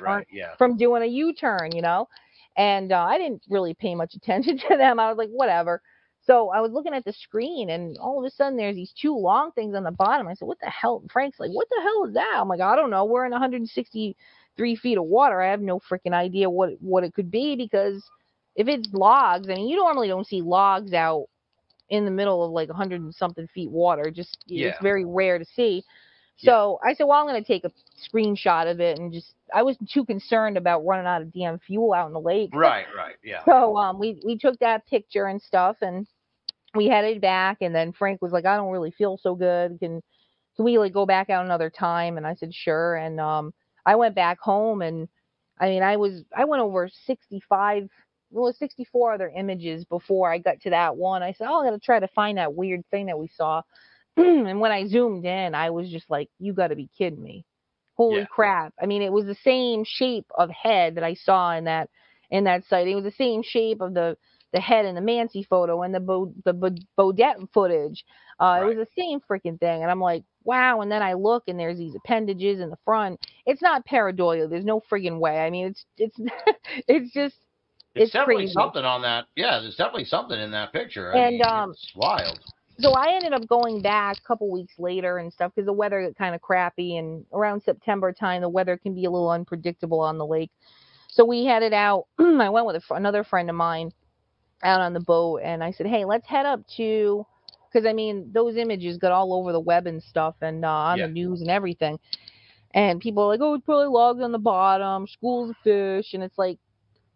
from doing a U-turn, you know? And I didn't really pay much attention to them. I was like, whatever. So I was looking at the screen, and all of a sudden there's these 2 long things on the bottom. I said, what the hell? And Frank's like, what the hell is that? I'm like, I don't know. We're in 163 feet of water. I have no freaking idea what it could be, because if it's logs, I mean, you normally don't see logs out in the middle of like 100 and something feet water. It's very rare to see. So I said, well, I'm going to take a screenshot of it, and I was too concerned about running out of damn fuel out in the lake. Right, yeah. So we took that picture and stuff, and we headed back, and then Frank was like, I don't really feel so good. Can we like go back out another time? And I said, sure. And I went back home, and I mean, I went over 64 other images before I got to that one. I said, oh, I'm going to try to find that weird thing that we saw. And when I zoomed in, I was just like, you got to be kidding me. Holy crap. I mean, it was the same shape of head that I saw in that site. It was the same shape of the head in the Mancy photo and the Bodette footage. It was the same freaking thing. And I'm like, wow. And then I look and there's these appendages in the front. It's not pareidolia. There's no friggin' way. I mean, it's it's just It's definitely crazy. something on that. Yeah, there's definitely something in that picture. And it's wild. So I ended up going back a couple weeks later and stuff because the weather got kind of crappy, and around September time the weather can be a little unpredictable on the lake. So we headed out. I went with another friend of mine out on the boat, and I said, hey, let's head up to, because I mean those images got all over the web and stuff, and on the news and everything, and people are like, oh, it's probably logs on the bottom, schools of fish, and it's like,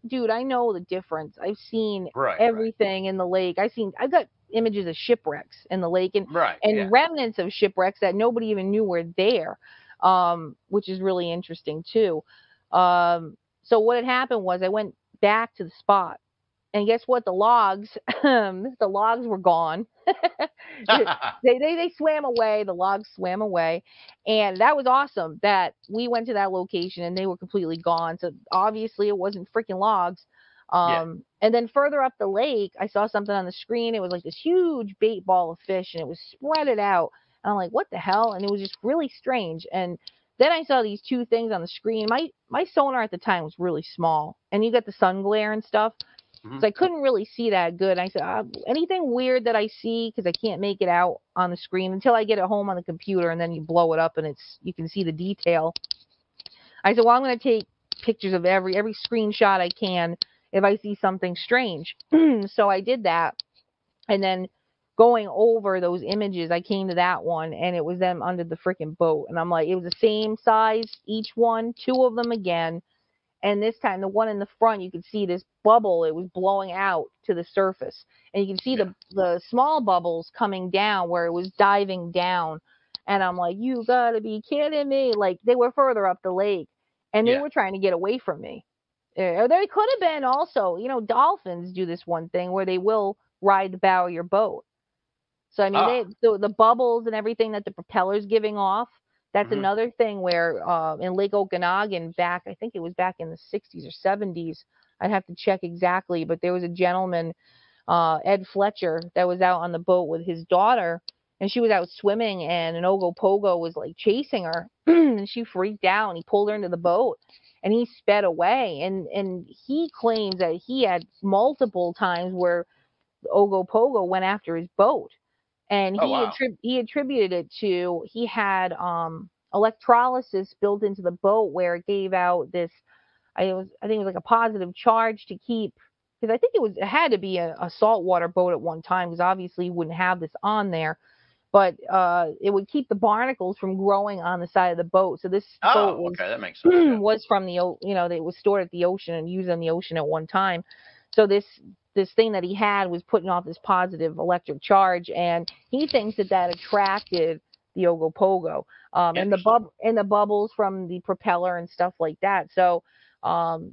dude, I know the difference. I've seen everything in the lake. I've got images of shipwrecks in the lake, and remnants of shipwrecks that nobody even knew were there, which is really interesting too. So what had happened was I went back to the spot, and guess what? The logs were gone. they swam away. The logs swam away, and that was awesome. That we went to that location and they were completely gone. So obviously it wasn't freaking logs. And then further up the lake, I saw something on the screen. It was like this huge bait ball of fish, and it was spreaded out. And I'm like, what the hell? And it was just really strange. And then I saw these two things on the screen. My sonar at the time was really small, and you got the sun glare and stuff. So I couldn't really see that good. I said, anything weird that I see, because I can't make it out on the screen until I get it home on the computer, and then you blow it up and you can see the detail. I said, well, I'm going to take pictures of every screenshot I can if I see something strange. So I did that, and then going over those images, I came to that one, and it was them under the freaking boat. And I'm like, it was the same size, each one, two of them again. And this time, the one in the front, you could see this bubble. It was blowing out to the surface. And you can see the small bubbles coming down where it was diving down. And I'm like, you got to be kidding me. Like, they were further up the lake, and they were trying to get away from me. Or they could have been also, dolphins do this one thing where they will ride the bow of your boat. So, I mean, the bubbles and everything that the propeller's giving off, that's another thing where in Lake Okanagan I think it was back in the 60s or 70s. I'd have to check exactly, but there was a gentleman, Ed Fletcher, that was out on the boat with his daughter, and she was out swimming, and an Ogopogo was like chasing her, and she freaked out, and he pulled her into the boat, and he sped away, and he claims that he had multiple times where the Ogopogo went after his boat. And he attributed it to, he had electrolysis built into the boat where it gave out this, I think it was like a positive charge to keep, because I think it had to be a saltwater boat at one time, because obviously you wouldn't have this on there, but it would keep the barnacles from growing on the side of the boat. So this boat was, that makes sense. Was from the, it was stored at the ocean and used on the ocean at one time. So this thing that he had was putting off this positive electric charge, and he thinks that attracted the Ogopogo, and the bubbles from the propeller and stuff like that. So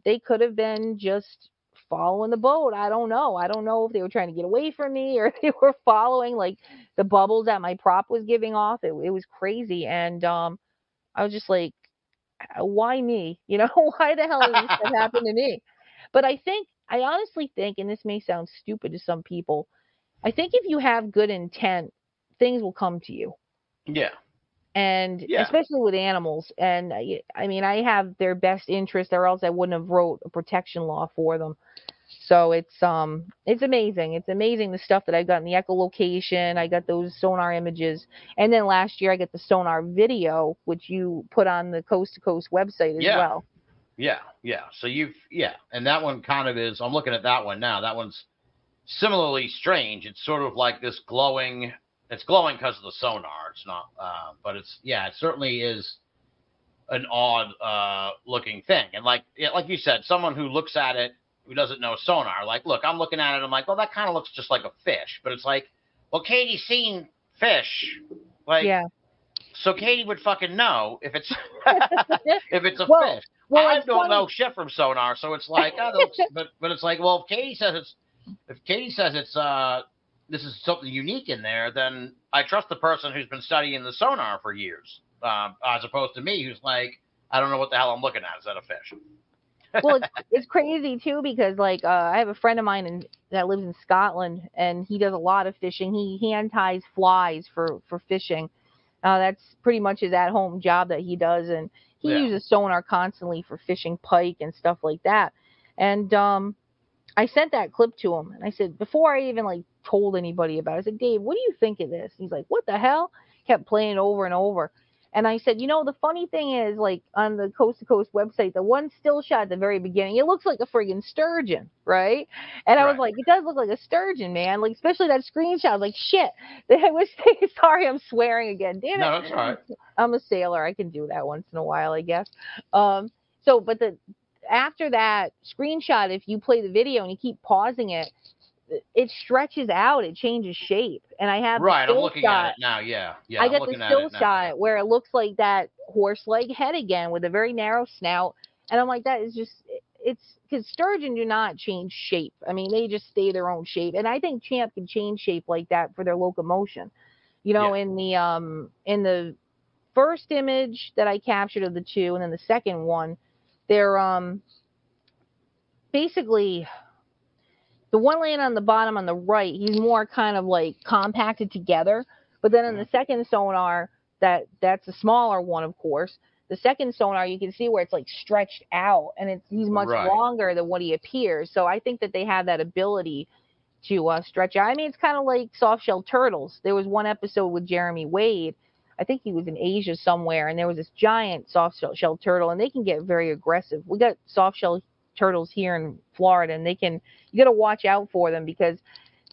they could have been just following the boat. I don't know if they were trying to get away from me, or if they were following like the bubbles that my prop was giving off. It was crazy, and I was just like, why me? Why the hell did this stuff happen to me? But I honestly think, and this may sound stupid to some people, I think if you have good intent, things will come to you. Yeah. And especially with animals. And I mean, I have their best interest, or else I wouldn't have wrote a protection law for them. So it's amazing. It's amazing the stuff that I got in the echolocation. I got those sonar images. And then last year I got the sonar video, which you put on the Coast to Coast website as well. Yeah. So and that one kind of is, I'm looking at that one now. That one's similarly strange. It's sort of like this glowing, it's glowing because of the sonar. It's not, but it certainly is an odd looking thing. And like you said, someone who looks at it, who doesn't know sonar, like, look, I'm looking at it, I'm like, well, that kind of looks just like a fish. But it's like, well, Katy's seen fish. Like, so Katy would fucking know if it's if it's a fish. Well, I don't know shit from sonar, so it's like, but it's like, well, if Katy says it's this is something unique in there, then I trust the person who's been studying the sonar for years, as opposed to me, who's like, I don't know what the hell I'm looking at. Is that a fish? Well, it's crazy too, because like I have a friend of mine that lives in Scotland, and he does a lot of fishing. He hand ties flies for fishing. That's pretty much his at-home job that he does, and he uses sonar constantly for fishing pike and stuff like that. And I sent that clip to him, and I said, before I even like told anybody about it, I said, Dave, what do you think of this? He's like, what the hell? Kept playing it over and over. And I said, the funny thing is, like, on the Coast to Coast website, the one still shot at the very beginning, it looks like a friggin' sturgeon, right? And I was like, it does look like a sturgeon, man. Like, especially that screenshot. I was like, shit. I was sorry, I'm swearing again. Damn it. No, that's all right. I'm a sailor. I can do that once in a while, I guess. But after that screenshot, if you play the video and you keep pausing it, it stretches out, it changes shape. And I have I'm looking at it now. Yeah. I got the still shot where it looks like that horse leg head again with a very narrow snout. And I'm like, that is just, it's because sturgeon do not change shape. I mean, they just stay their own shape. And I think Champ can change shape like that for their locomotion. In the first image that I captured of the two, and then the second one, they're basically, the one laying on the bottom on the right, he's more kind of like compacted together. But then in the second sonar, that's a smaller one, of course. The second sonar, you can see where it's like stretched out, and he's much longer than what he appears. So I think that they have that ability to stretch out. I mean, it's kind of like soft-shell turtles. There was one episode with Jeremy Wade. I think he was in Asia somewhere, and there was this giant soft-shell turtle, and they can get very aggressive. We got soft-shell turtles here in Florida, and you got to watch out for them because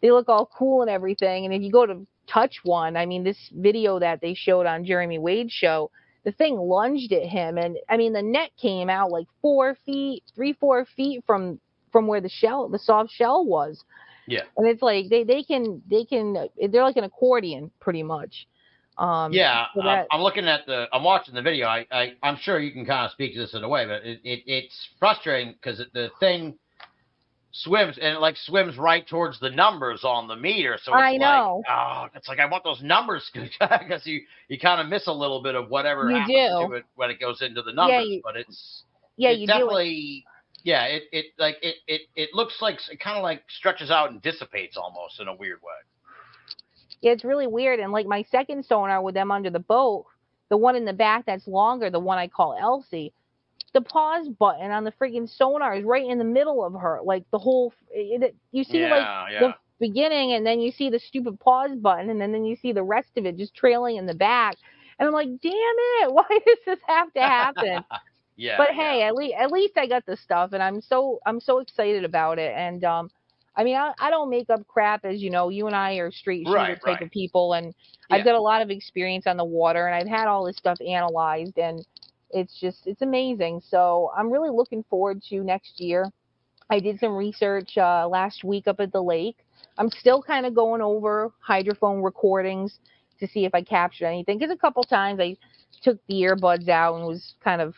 they look all cool and everything. And if you go to touch one, I mean, this video that they showed on Jeremy Wade's show, the thing lunged at him, and I mean, the net came out like 4 feet from where the soft shell was. Yeah. And it's like they're like an accordion pretty much. I'm watching the video. I'm sure you can kind of speak to this in a way, but it's frustrating because the thing swims and it swims right towards the numbers on the meter. So it's like I want those numbers because you kind of miss a little bit of whatever happens to it when it goes into the numbers. But it's definitely. Yeah, it looks like it kind of like stretches out and dissipates almost in a weird way. Yeah, it's really weird. And like my second sonar with them under the boat, the one in the back that's longer, the one I call Elsie, the pause button on the freaking sonar is right in the middle of her. Like the whole, you see the beginning, and then you see the stupid pause button, and then you see the rest of it just trailing in the back. And I'm like, damn it, why does this have to happen? Hey, at least I got the stuff, and I'm so excited about it. And I mean, I don't make up crap, as you know. You and I are straight shooter type of people, and I've got a lot of experience on the water, and I've had all this stuff analyzed, and it's amazing. So I'm really looking forward to next year. I did some research last week up at the lake. I'm still kind of going over hydrophone recordings to see if I captured anything, because a couple times I took the earbuds out and was kind of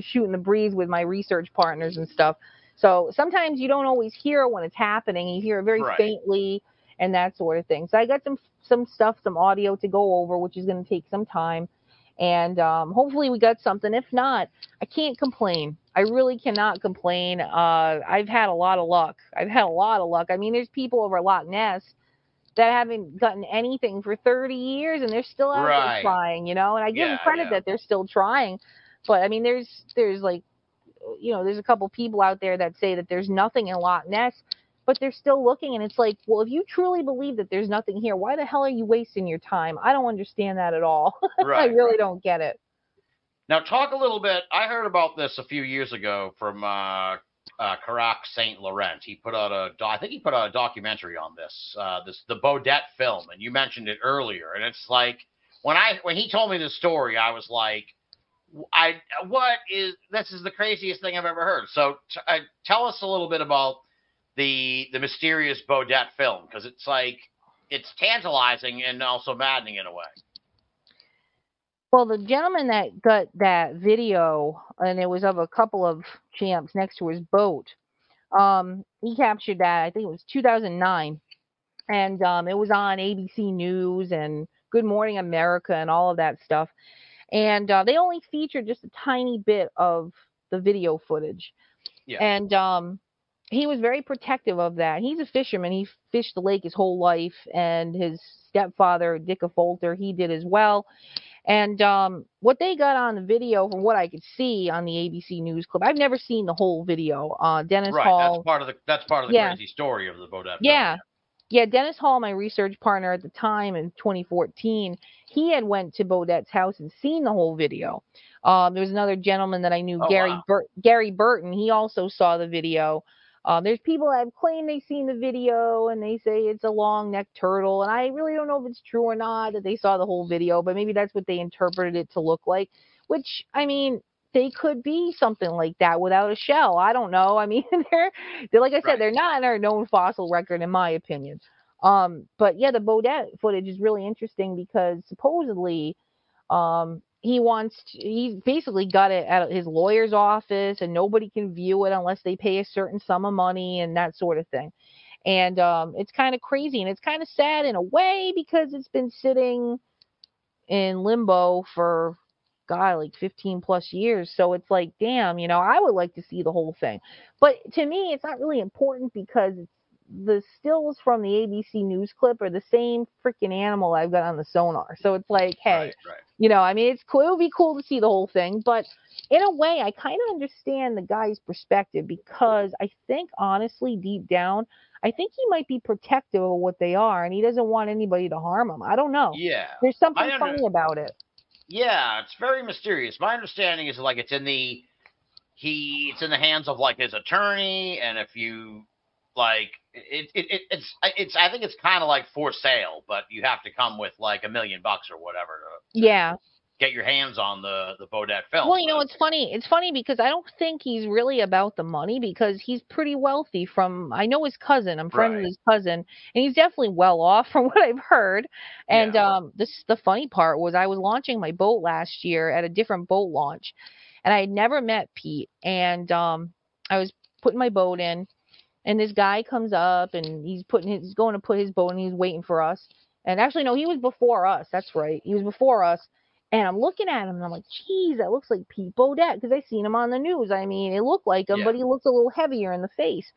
shooting the breeze with my research partners and stuff. So sometimes you don't always hear when it's happening. You hear it very faintly and that sort of thing. So I got some stuff, some audio to go over, which is going to take some time. And hopefully we got something. If not, I can't complain. I really cannot complain. I've had a lot of luck. I mean, there's people over Loch Ness that haven't gotten anything for 30 years, and they're still out there trying, and I give them credit that they're still trying. But I mean, there's like, there's a couple people out there that say that there's nothing in Loch Ness, but they're still looking. And it's like, well, if you truly believe that there's nothing here, why the hell are you wasting your time? I don't understand that at all. I really don't get it. Now, talk a little bit. I heard about this a few years ago from Carac St. Laurent. He put out I think he put out a documentary on this, the Baudette film, and you mentioned it earlier. And it's like when he told me the story, I was like, this is the craziest thing I've ever heard. So tell us a little bit about the mysterious Baudette film, because it's like, it's tantalizing and also maddening in a way. Well, the gentleman that got that video, and it was of a couple of champs next to his boat, he captured that, I think it was 2009, and it was on ABC News and Good Morning America and all of that stuff. And they only featured just a tiny bit of the video footage. Yeah. And he was very protective of that. He's a fisherman. He fished the lake his whole life, and his stepfather, Dick Folter, he did as well. And what they got on the video, from what I could see on the ABC News clip, I've never seen the whole video. Dennis Right, Hall. that's part of the crazy story of the Bodette Yeah. film. Yeah, Dennis Hall, my research partner at the time in 2014, he had went to Bodette's house and seen the whole video. There was another gentleman that I knew, Oh, wow. Gary Burton. He also saw the video. There's people that have claimed they've seen the video, and they say it's a long-necked turtle, and I really don't know if it's true or not that they saw the whole video, but maybe that's what they interpreted it to look like, which, I mean, they could be something like that without a shell. I don't know. I mean, they're like I said, Right. they're not in our known fossil record, in my opinion. But yeah, the Bodette footage is really interesting because supposedly, he basically got it at his lawyer's office, and nobody can view it unless they pay a certain sum of money and that sort of thing. And it's kind of crazy, and it's kind of sad in a way because it's been sitting in limbo for like 15 plus years. So it's like, damn, I would like to see the whole thing. But to me, it's not really important because the stills from the ABC News clip are the same freaking animal I've got on the sonar. So it's like, hey, right. I mean, it's cool. It would be cool to see the whole thing. But in a way, I kind of understand the guy's perspective because I think, honestly, deep down, I think he might be protective of what they are, and he doesn't want anybody to harm him. I don't know. Yeah. There's something funny about it. Yeah, it's very mysterious. My understanding is like it's in the hands of like his attorney, and if you like it's I think it's kind of like for sale, but you have to come with like $1 million or whatever to get your hands on the Bodette film. Well, it's funny. It's funny because I don't think he's really about the money because he's pretty wealthy. I know his cousin. I'm friends with his cousin, and he's definitely well off from what I've heard. And the funny part was I was launching my boat last year at a different boat launch, and I had never met Pete. And I was putting my boat in, and this guy comes up, and he's going to put his boat, and he's waiting for us. And actually, no, he was before us. That's right. He was before us. And I'm looking at him, and I'm like, geez, that looks like Pete Bodette, because I seen him on the news. I mean, it looked like him, but he looks a little heavier in the face.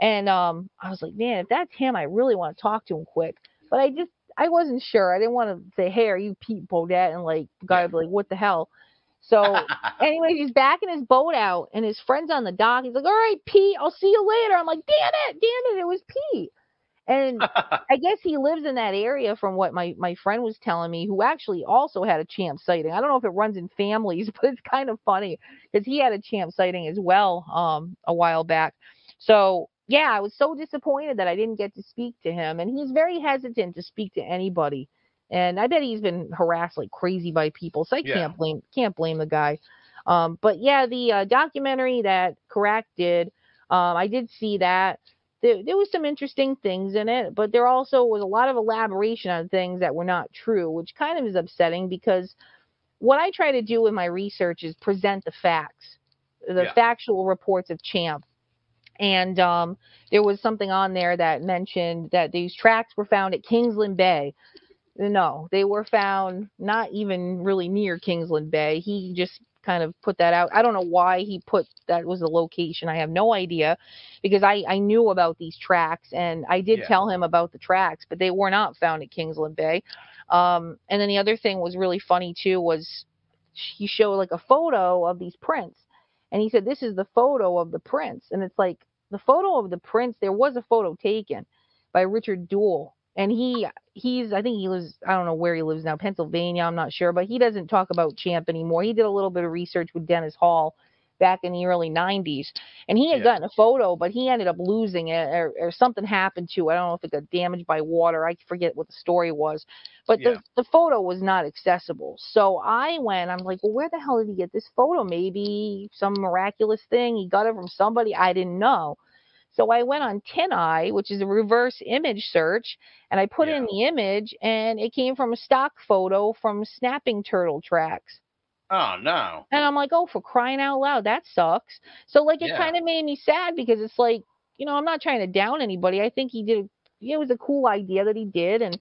And I was like, man, if that's him, I really want to talk to him quick. But I wasn't sure. I didn't want to say, hey, are you Pete Bodette? And like, the guy would be like, what the hell? So anyway, he's backing his boat out, and his friend's on the dock. He's like, all right, Pete, I'll see you later. I'm like, damn it, it was Pete. And I guess he lives in that area from what my friend was telling me, who actually also had a Champ sighting. I don't know if it runs in families, but it's kind of funny because he had a Champ sighting as well a while back. So, yeah, I was so disappointed that I didn't get to speak to him. And he's very hesitant to speak to anybody. And I bet he's been harassed like crazy by people. So I can't blame the guy. But, yeah, the documentary that Karak did, I did see that. There was some interesting things in it, but there also was a lot of elaboration on things that were not true, which kind of is upsetting because what I try to do with my research is present the facts, the factual reports of Champ. And there was something on there that mentioned that these tracks were found at Kingsland Bay. No, they were found not even really near Kingsland Bay. He just kind of put that out. I don't know why he put that was the location. I have no idea because I knew about these tracks and I did tell him about the tracks, but they were not found at Kingsland Bay. And then the other thing was really funny too was he showed like a photo of these prints and he said, this is the photo of the prints. And it's like the photo of the prints, there was a photo taken by Richard Duell. And I think he lives, I don't know where he lives now, Pennsylvania, I'm not sure, but he doesn't talk about Champ anymore. He did a little bit of research with Dennis Hall back in the early 90s. And he had gotten a photo, but he ended up losing it or something happened to it. I don't know if it got damaged by water. I forget what the story was. But the photo was not accessible. So I'm like, well, where the hell did he get this photo? Maybe some miraculous thing. He got it from somebody. I didn't know. So I went on TinEye, which is a reverse image search, and I put in the image, and it came from a stock photo from snapping turtle tracks. Oh, no. And I'm like, oh, for crying out loud, that sucks. So, like, it kind of made me sad because it's like, I'm not trying to down anybody. I think it was a cool idea that he did, and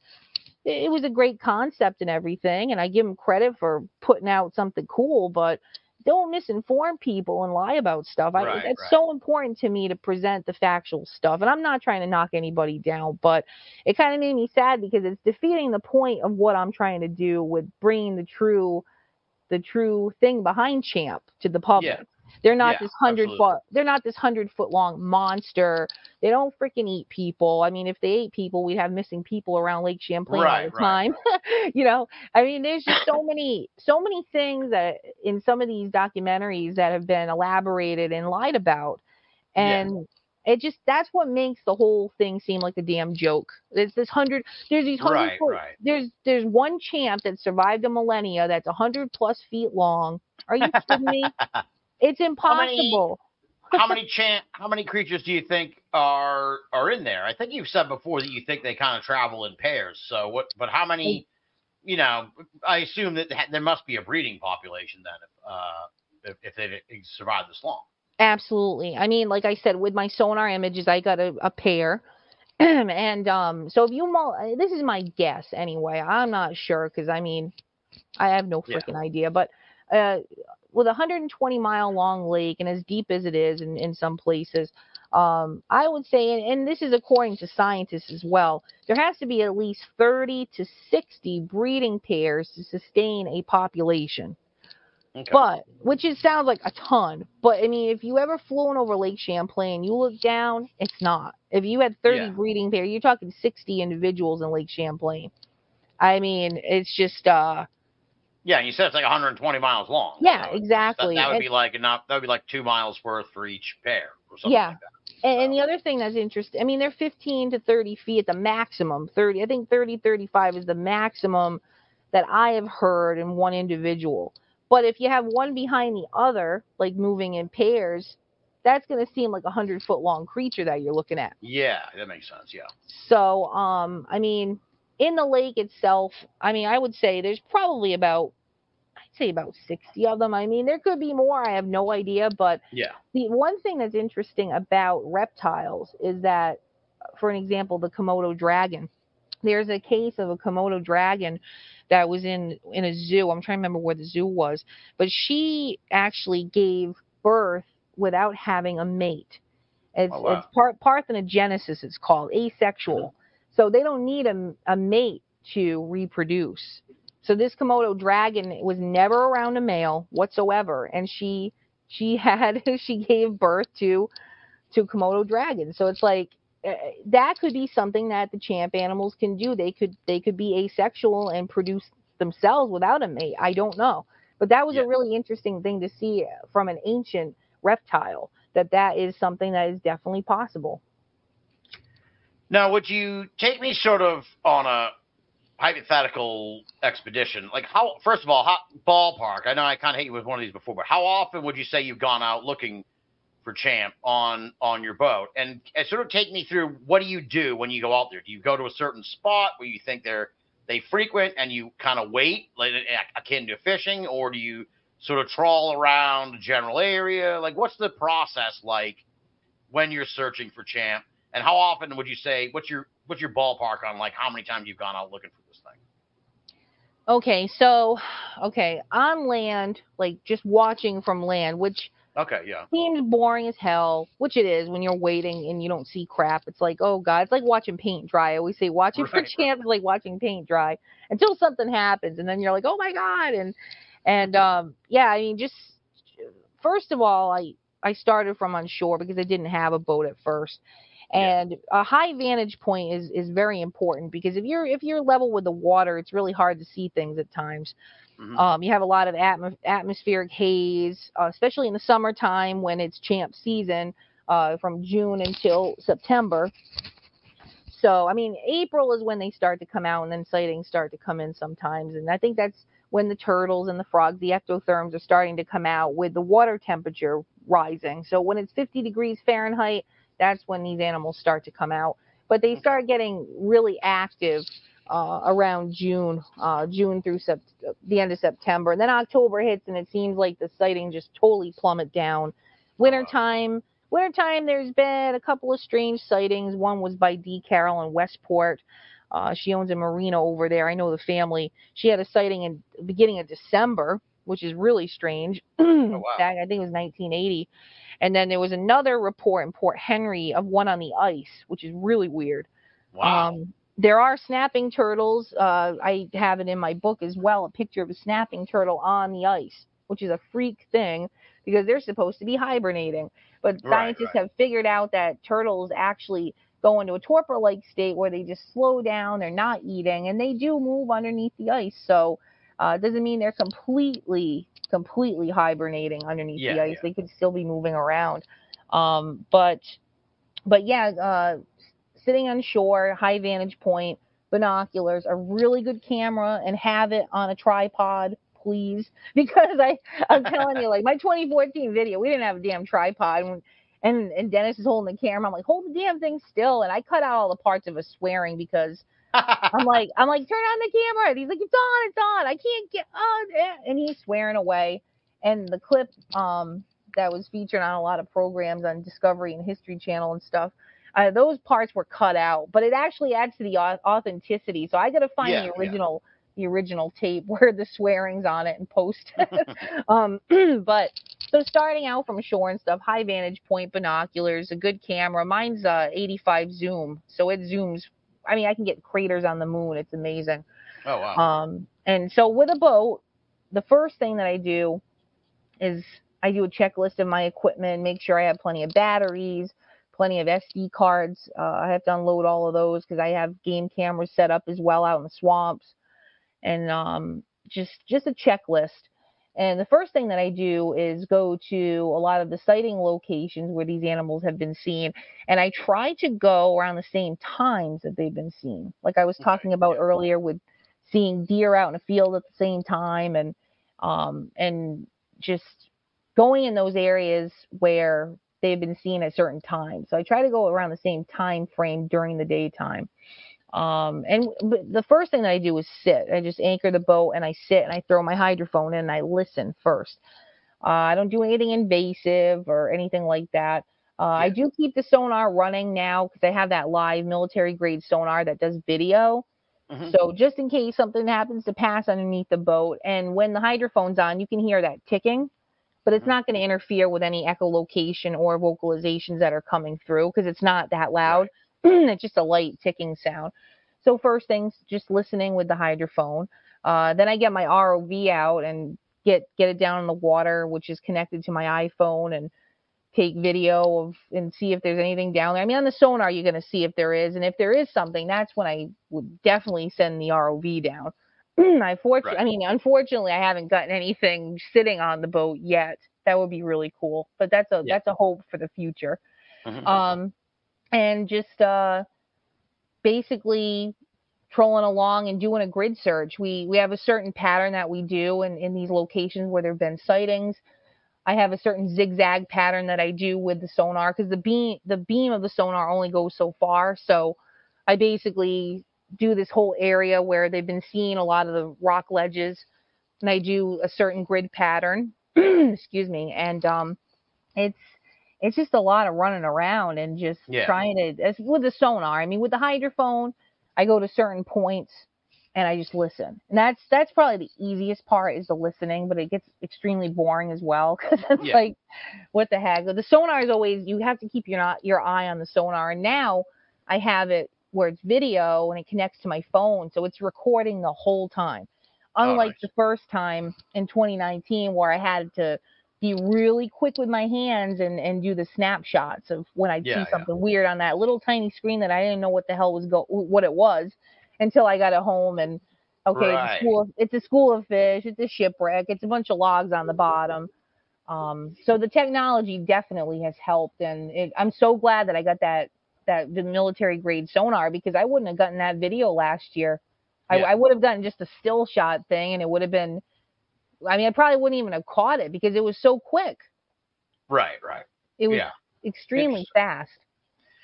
it was a great concept and everything, and I give him credit for putting out something cool, but don't misinform people and lie about stuff. That's so important to me to present the factual stuff. And I'm not trying to knock anybody down, but it kind of made me sad because it's defeating the point of what I'm trying to do with bringing the true thing behind Champ to the public. They're not this 100-foot. They're not this 100-foot long monster. They don't freaking eat people. I mean, if they ate people, we'd have missing people around Lake Champlain all the time. You know, I mean, there's just so many things that in some of these documentaries that have been elaborated and lied about, and it just that's what makes the whole thing seem like a damn joke. There's these 100 foot. There's one Champ that survived a millennia that's 100+ feet long. Are you kidding me? It's impossible. How many creatures do you think are in there? I think you've said before that you think they kind of travel in pairs. So but how many? You know, I assume that there must be a breeding population then if they survived this long. Absolutely. I mean, like I said, with my sonar images, I got a pair. And so if you this is my guess anyway. I'm not sure because I mean, I have no freaking idea, but with a 120-mile long lake and as deep as it is in some places, I would say, and this is according to scientists as well, there has to be at least 30 to 60 breeding pairs to sustain a population. Okay. But, sounds like a ton. But, I mean, if you ever flown over Lake Champlain, you look down, it's not. If you had 30 breeding pairs, you're talking 60 individuals in Lake Champlain. I mean, it's just... Yeah, you said it's like 120 miles long. Yeah, so exactly. That would be like enough. That would be like 2 miles worth for each pair or something like that. And the other thing that's interesting, I mean, they're 15 to 30 feet at the maximum. 30, I think 30, 35 is the maximum that I have heard in one individual. But if you have one behind the other, like moving in pairs, that's going to seem like a 100-foot long creature that you're looking at. Yeah, that makes sense. Yeah. So, I mean, in the lake itself, I mean, I would say there's probably about 60 of them. I mean, there could be more. I have no idea. But the one thing that's interesting about reptiles is that, for an example, the Komodo dragon. There's a case of a Komodo dragon that was in a zoo. I'm trying to remember where the zoo was. But she actually gave birth without having a mate. It's parthenogenesis, it's called, asexual. So they don't need a mate to reproduce. So this Komodo dragon was never around a male whatsoever, and she gave birth to Komodo dragons. So it's like that could be something that the Champ animals can do. They could be asexual and produce themselves without a mate. I don't know, but that was a really interesting thing to see from an ancient reptile. That is something that is definitely possible. Now, would you take me sort of on a hypothetical expedition? Like, first of all, ballpark. I know I kind of hit you with one of these before, but how often would you say you've gone out looking for Champ on your boat? And sort of take me through, what do you do when you go out there? Do you go to a certain spot where you think they frequent and you kind of wait, like akin to fishing, or do you sort of trawl around the general area? Like, what's the process like when you're searching for Champ? And how often would you say, what's your ballpark on, like, how many times you've gone out looking for this thing? Okay, on land, like just watching from land, which seems boring as hell, which it is when you're waiting and you don't see crap. It's like, oh God, it's like watching paint dry. I always say watching for Champ is like watching paint dry until something happens, and then you're like, oh my God, and I mean, just first of all, I started from on shore because I didn't have a boat at first. And a high vantage point is very important, because if you're level with the water, it's really hard to see things at times. Mm-hmm. You have a lot of atmospheric haze, especially in the summertime when it's Champ season, from June until September. So, I mean, April is when they start to come out, and then sightings start to come in sometimes. And I think that's when the turtles and the frogs, the ectotherms, are starting to come out with the water temperature rising. So when it's 50 degrees Fahrenheit, that's when these animals start to come out. But they start getting really active around June through the end of September. And then October hits, and it seems like the sighting just totally plummet down. Wintertime, there's been a couple of strange sightings. One was by Dee Carroll in Westport. She owns a marina over there. I know the family. She had a sighting in the beginning of December, which is really strange. Oh, wow. Back, I think it was 1980. And then there was another report in Port Henry of one on the ice, which is really weird. Wow. There are snapping turtles. I have it in my book as well, a picture of a snapping turtle on the ice, which is a freak thing because they're supposed to be hibernating. But scientists have figured out that turtles actually go into a torpor-like state where they just slow down, they're not eating, and they do move underneath the ice. So it doesn't mean they're completely hibernating underneath the ice. They could still be moving around. But yeah, sitting on shore, high vantage point, binoculars, a really good camera, and have it on a tripod, please. Because I'm telling you, like my 2014 video, we didn't have a damn tripod. And Dennis is holding the camera. I'm like, hold the damn thing still. And I cut out all the parts of us swearing because I'm like, turn on the camera. And he's like, it's on. I can't get on. And he's swearing away. And the clip that was featured on a lot of programs on Discovery and History Channel and stuff, those parts were cut out. But it actually adds to the authenticity. So I got to find the original tape where the swearing's on it and post it. But so starting out from shore and stuff, high vantage point, binoculars, a good camera. Mine's 85 zoom, so it zooms. I mean, I can get craters on the moon. It's amazing. Oh, wow. And so with a boat, the first thing that I do is I do a checklist of my equipment, make sure I have plenty of batteries, plenty of SD cards. I have to unload all of those because I have game cameras set up as well out in the swamps. And just a checklist. And the first thing that I do is go to a lot of the sighting locations where these animals have been seen. And I try to go around the same times that they've been seen. Like I was talking about earlier with seeing deer out in a field at the same time and just going in those areas where they've been seen at certain times. So I try to go around the same time frame during the daytime. And the first thing that I do is sit. I just anchor the boat and I sit and I throw my hydrophone in and I listen first. I don't do anything invasive or anything like that. I do keep the sonar running now because I have that live military grade sonar that does video. So just in case something happens to pass underneath the boat, and when the hydrophone's on, you can hear that ticking, but it's not going to interfere with any echolocation or vocalizations that are coming through because it's not that loud. It's just a light ticking sound. So first things, just listening with the hydrophone. Then I get my ROV out and get it down in the water, which is connected to my iPhone, and take video and see if there's anything down there. I mean, on the sonar, you're going to see if there is. And if there is something, that's when I would definitely send the ROV down. Unfortunately, I haven't gotten anything sitting on the boat yet. That would be really cool. But that's a hope for the future. And just basically trolling along and doing a grid search. We have a certain pattern that we do in these locations where there have been sightings. I have a certain zigzag pattern that I do with the sonar because the beam of the sonar only goes so far. So I basically do this whole area where they've been seeing a lot of the rock ledges, and I do a certain grid pattern. Excuse me. And it's just a lot of running around and just trying to, as with the sonar. I mean, with the hydrophone, I go to certain points and I just listen. And that's probably the easiest part is the listening, but it gets extremely boring as well because it's like, what the heck? The sonar is always, you have to keep your eye on the sonar. And now I have it where it's video and it connects to my phone, so it's recording the whole time. Unlike the first time in 2019 where I had to be really quick with my hands and do the snapshots of when I see something weird on that little tiny screen that I didn't know what the hell what it was until I got it home. And it's a school of fish, it's a shipwreck, it's a bunch of logs on the bottom. So the technology definitely has helped, and I'm so glad that I got the military grade sonar because I wouldn't have gotten that video last year. I would have gotten just a still shot thing, and it would have been, I mean, I probably wouldn't even have caught it because it was so quick. Right. It was extremely fast.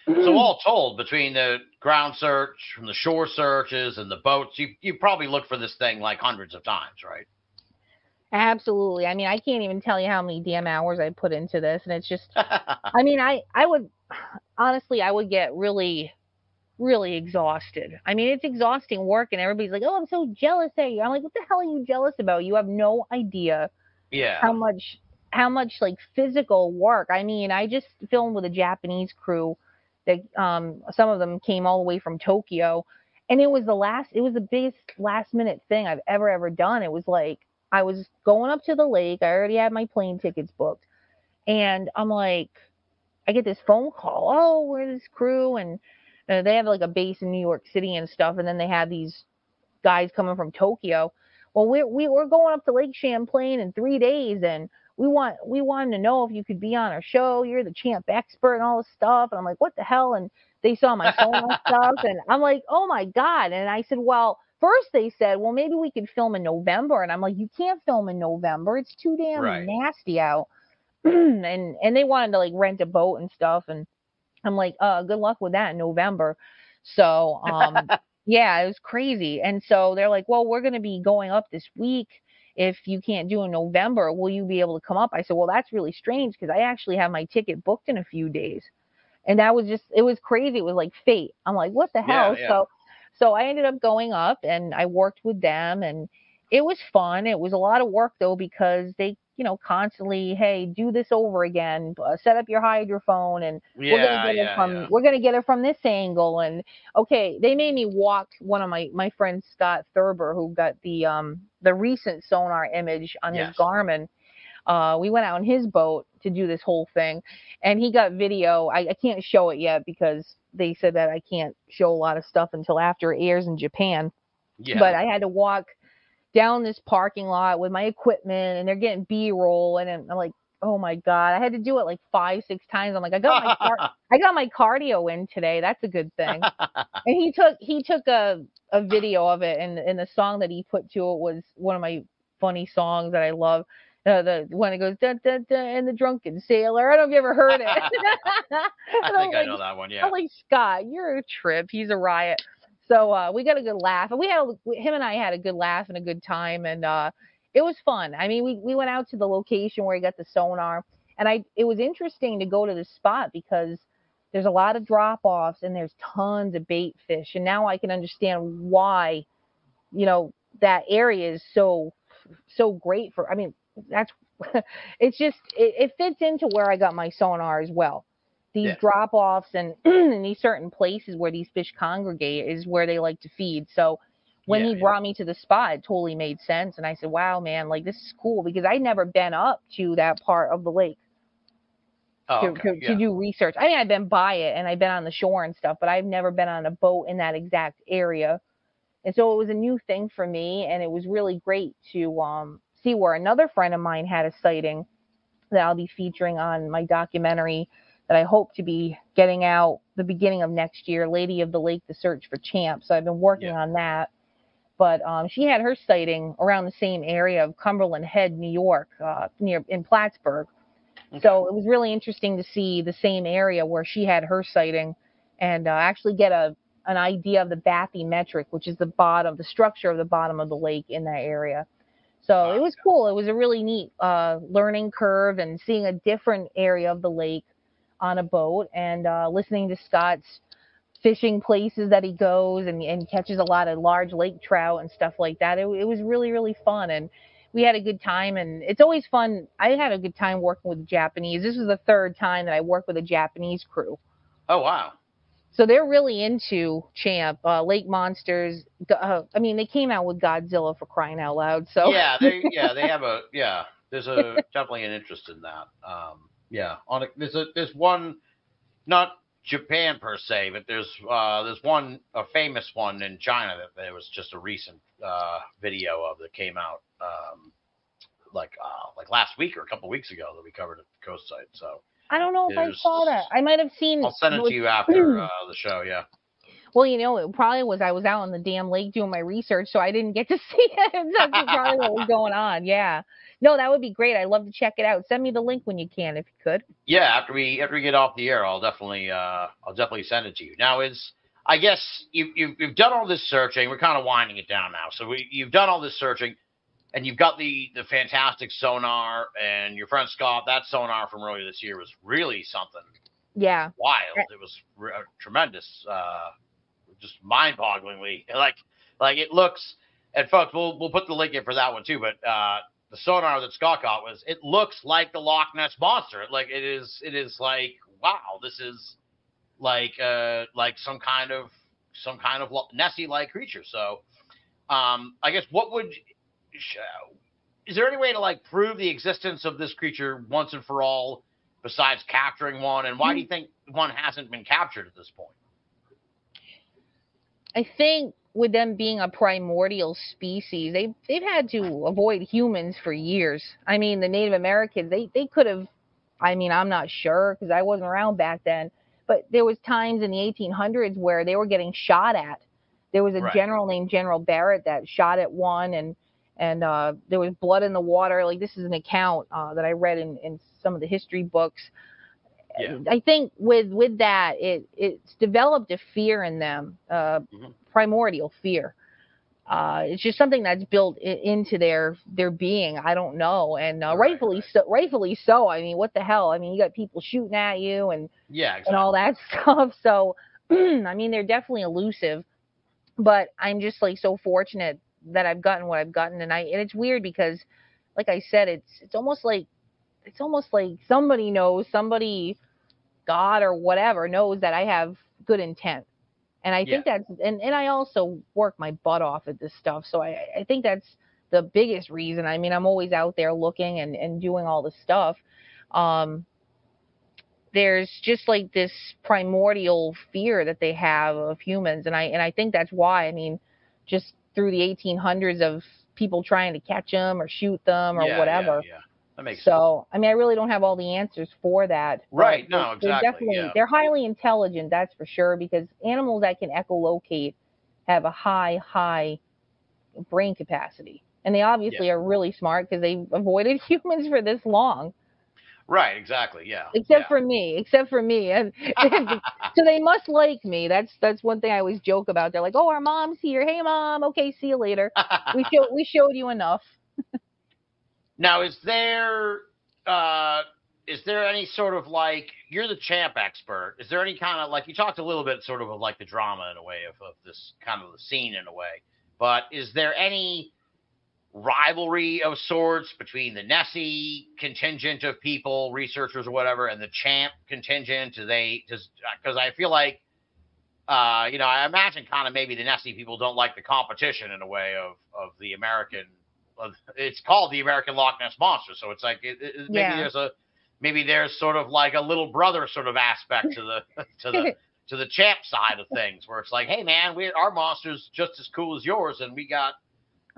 So all told, between the ground search, from the shore searches, and the boats, you probably looked for this thing like hundreds of times, right? Absolutely. I mean, I can't even tell you how many damn hours I put into this, and it's just, I mean, I would honestly, I would get really really exhausted. I mean, it's exhausting work, and everybody's like, "Oh, I'm so jealous of you." I'm like, "What the hell are you jealous about? You have no idea Yeah. how much like physical work. I mean, I just filmed with a Japanese crew that some of them came all the way from Tokyo, and it was the biggest last minute thing I've ever done. It was like I was going up to the lake. I already had my plane tickets booked, and I'm like, I get this phone call. Oh, we're this crew, and they have like a base in New York City and stuff, and then they have these guys coming from Tokyo. Well, we're going up to Lake Champlain in 3 days, and we wanted to know if you could be on our show. You're the champ expert and all this stuff. And I'm like, what the hell? And they saw my sonar stuff, and I'm like, oh my god. And I said, well, first they said, well, maybe we could film in November, and I'm like, you can't film in November. It's too damn Right. nasty out. and they wanted to like rent a boat and stuff, and I'm like, good luck with that in November. So, yeah, it was crazy. And so they're like, well, we're going to be going up this week. If you can't do in November, will you be able to come up? I said, well, that's really strange because I actually have my ticket booked in a few days. And that was it was crazy. It was like fate. I'm like, what the hell? Yeah. So I ended up going up and I worked with them, and it was fun. It was a lot of work though, because they, constantly, hey, do this over again, set up your hydrophone, and we're gonna get it from this angle. And okay, they made me walk one of my friend Scott Thurber, who got the recent sonar image on his Garmin. We went out on his boat to do this whole thing, and he got video. I can't show it yet because they said that I can't show a lot of stuff until after it airs in Japan. Yeah. But I had to walk down this parking lot with my equipment, and they're getting B-roll, and I'm like, oh my god, I had to do it like 5-6 times. I'm like, I got my cardio in today. That's a good thing. And he took a video of it, and the song that he put to it was one of my funny songs that I love. The one that goes dun, dun, dun, and the drunken sailor. I don't know if you ever heard it. I think I know that one. Yeah. I'm like, Scott, you're a trip. He's a riot. So we got a good laugh, and him and I had a good laugh and a good time, and it was fun. I mean, we went out to the location where he got the sonar, and it was interesting to go to the spot because there's a lot of drop-offs and there's tons of bait fish, and now I can understand why, that area is so great for. I mean, that's it's just it fits into where I got my sonar as well. These drop-offs and in these certain places where these fish congregate is where they like to feed. So when he brought me to the spot, it totally made sense. And I said, wow, man, like this is cool, because I'd never been up to that part of the lake to do research. I mean, I've been by it and I've been on the shore and stuff, but I've never been on a boat in that exact area. And so it was a new thing for me, and it was really great to see where another friend of mine had a sighting that I'll be featuring on my documentary that I hope to be getting out the beginning of next year, Lady of the Lake, The Search for Champ. So I've been working on that. But she had her sighting around the same area of Cumberland Head, New York, in Plattsburgh. Okay. So it was really interesting to see the same area where she had her sighting, and actually get an idea of the bathymetric, which is the structure of the bottom of the lake in that area. So it was cool. It was a really neat learning curve, and seeing a different area of the lake on a boat, and listening to Scott's fishing places that he goes and catches a lot of large lake trout and stuff like that. It was really, really fun, and we had a good time. And it's always fun. I had a good time working with the Japanese. This was the third time that I worked with a Japanese crew. Oh, wow. So they're really into Champ, lake monsters. I mean, they came out with Godzilla, for crying out loud. So they have there's definitely an interest in that. There's one, not Japan per se, but there's one, a famous one in China that there was just a recent video of that came out like last week or a couple weeks ago that we covered at the coast site. So I don't know if I saw that. I might have seen. I'll send it to you after the show. Yeah. Well, it probably was. I was out on the damn lake doing my research, so I didn't get to see it. That's probably what was going on. Yeah. No, that would be great. I'd love to check it out. Send me the link when you can, if you could. Yeah, after we get off the air, I'll definitely send it to you. Now, I guess you've done all this searching. We're kind of winding it down now. So you've done all this searching, and you've got the fantastic sonar, and your friend Scott. That sonar from earlier this year was really something. Yeah. Wild. It was a tremendous just mind-bogglingly like it looks. And folks, we'll put the link in for that one too. But the sonar that Scott got it looks like the Loch Ness monster. Like it is like, wow, this is like some kind of Nessie-like creature. So I guess is there any way to like prove the existence of this creature once and for all besides capturing one? And why do you think one hasn't been captured at this point? I think with them being a primordial species, they've had to avoid humans for years. I mean, the Native Americans, they could have, I mean, I'm not sure because I wasn't around back then, but there was times in the 1800s where they were getting shot at. There was a general named General Barrett that shot at one, and there was blood in the water. Like, this is an account that I read in some of the history books. Yeah. I think with that, it's developed a fear in them, primordial fear. It's just something that's built into their being. I don't know, and rightfully so. I mean, what the hell? I mean, you got people shooting at you and and all that stuff. So, I mean, they're definitely elusive. But I'm just like so fortunate that I've gotten what I've gotten, and it's weird because, like I said, it's almost like somebody knows, God or whatever knows that I have good intent. And I think that's, and I also work my butt off at this stuff. So I think that's the biggest reason. I mean, I'm always out there looking and doing all this stuff. There's just like this primordial fear that they have of humans. And I think that's why, I mean, just through the 1800s of people trying to catch them or shoot them or whatever. Yeah. That makes sense. I mean, I really don't have all the answers for that. Right. No, exactly. They're highly intelligent, that's for sure, because animals that can echolocate have a high brain capacity. And they obviously are really smart because they've avoided humans for this long. Right, exactly. Yeah. Except for me. And so they must like me. That's one thing I always joke about. They're like, "Oh, our mom's here. Hey, Mom. Okay, see you later. We showed you enough." Now, is there any sort of like, you're the champ expert? Is there any kind of like, you talked a little bit sort of like the drama in a way of this kind of the scene in a way, but is there any rivalry of sorts between the Nessie contingent of people, researchers or whatever, and the champ contingent? Because I feel like, I imagine kind of maybe the Nessie people don't like the competition in a way of the American. It's called the American Loch Ness Monster, so it's like maybe there's sort of like a little brother sort of aspect to the champ side of things, where it's like, hey man, our monster's just as cool as yours, and we got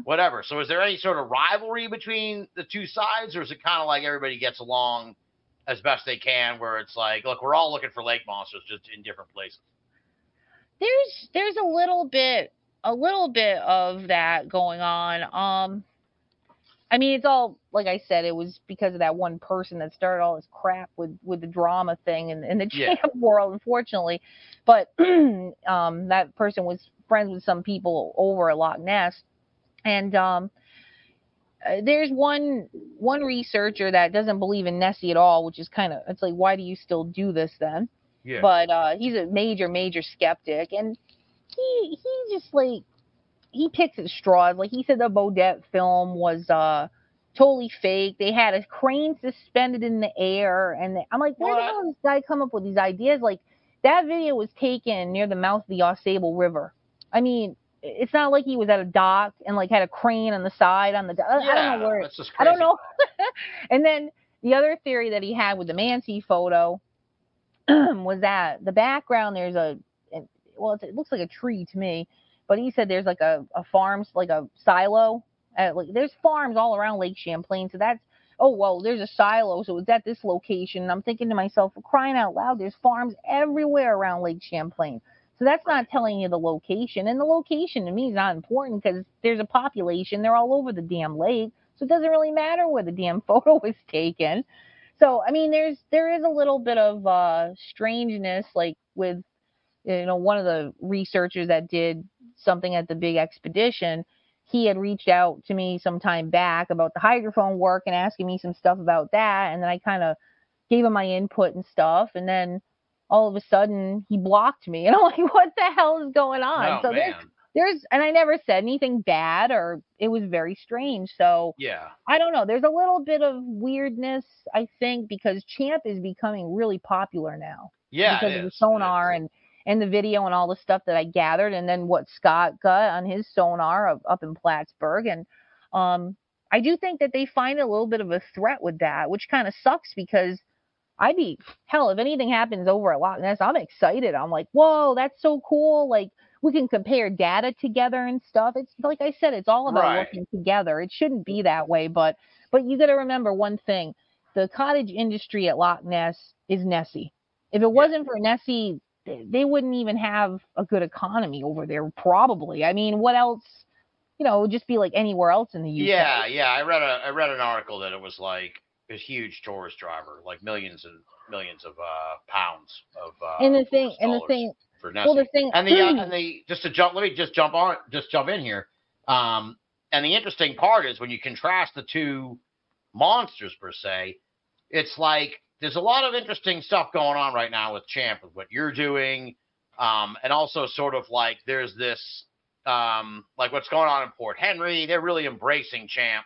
whatever. So is there any sort of rivalry between the two sides, or is it kind of like everybody gets along as best they can, where it's like, look, we're all looking for lake monsters just in different places? There's a little bit of that going on. I mean, it's all, like I said, it was because of that one person that started all this crap with the drama thing in the champ world, unfortunately. But that person was friends with some people over at Loch Ness. And there's one researcher that doesn't believe in Nessie at all, which is it's like, why do you still do this then? Yeah. But he's a major skeptic. And he just like, he picks at straws. Like, he said the Bodette film was totally fake. They had a crane suspended in the air, and I'm like, where the hell does this guy come up with these ideas? Like, that video was taken near the mouth of the Ausable River. I mean, it's not like he was at a dock and like had a crane on the side on the dock. I don't know where. That's just crazy. I don't know. And then the other theory that he had with the Mansi photo was that the background there's it looks like a tree to me. But he said there's like a farm, like a silo. There's farms all around Lake Champlain. So that's, there's a silo. So it's at this location. And I'm thinking to myself, for crying out loud, there's farms everywhere around Lake Champlain. So that's not telling you the location. And the location to me is not important because there's a population. They're all over the damn lake. So it doesn't really matter where the damn photo was taken. So, I mean, there is a little bit of strangeness, like with, one of the researchers that did something at the big expedition, he had reached out to me some time back about the hydrophone work and asking me some stuff about that. And then I kind of gave him my input and stuff. And then all of a sudden he blocked me, and I'm like, what the hell is going on? Oh, So man. and I never said anything bad, or it was very strange. So Yeah. I don't know. There's a little bit of weirdness, I think, because Champ is becoming really popular now Yeah, because it of the is. sonar and the video and all the stuff that I gathered, and then what Scott got on his sonar up in Plattsburgh. And I do think that they find a little bit of a threat with that, which kind of sucks because hell, if anything happens over at Loch Ness, I'm excited. I'm like, whoa, that's so cool. Like, we can compare data together and stuff. It's like I said, it's all about Right. working together. It shouldn't be that way, but you got to remember one thing: the cottage industry at Loch Ness is Nessie. If it wasn't for Nessie, they wouldn't even have a good economy over there. Probably. I mean, what else? It would just be like anywhere else in the UK. Yeah. I read an article that it was like a huge tourist driver, like millions and millions of pounds of And the thing, tourist dollars for Nessie. well, the thing, and the just to jump, let me just jump in here. And the interesting part is when you contrast the two monsters per se, it's like there's a lot of interesting stuff going on right now with Champ, with what you're doing, and also sort of like there's this like what's going on in Port Henry. They're really embracing Champ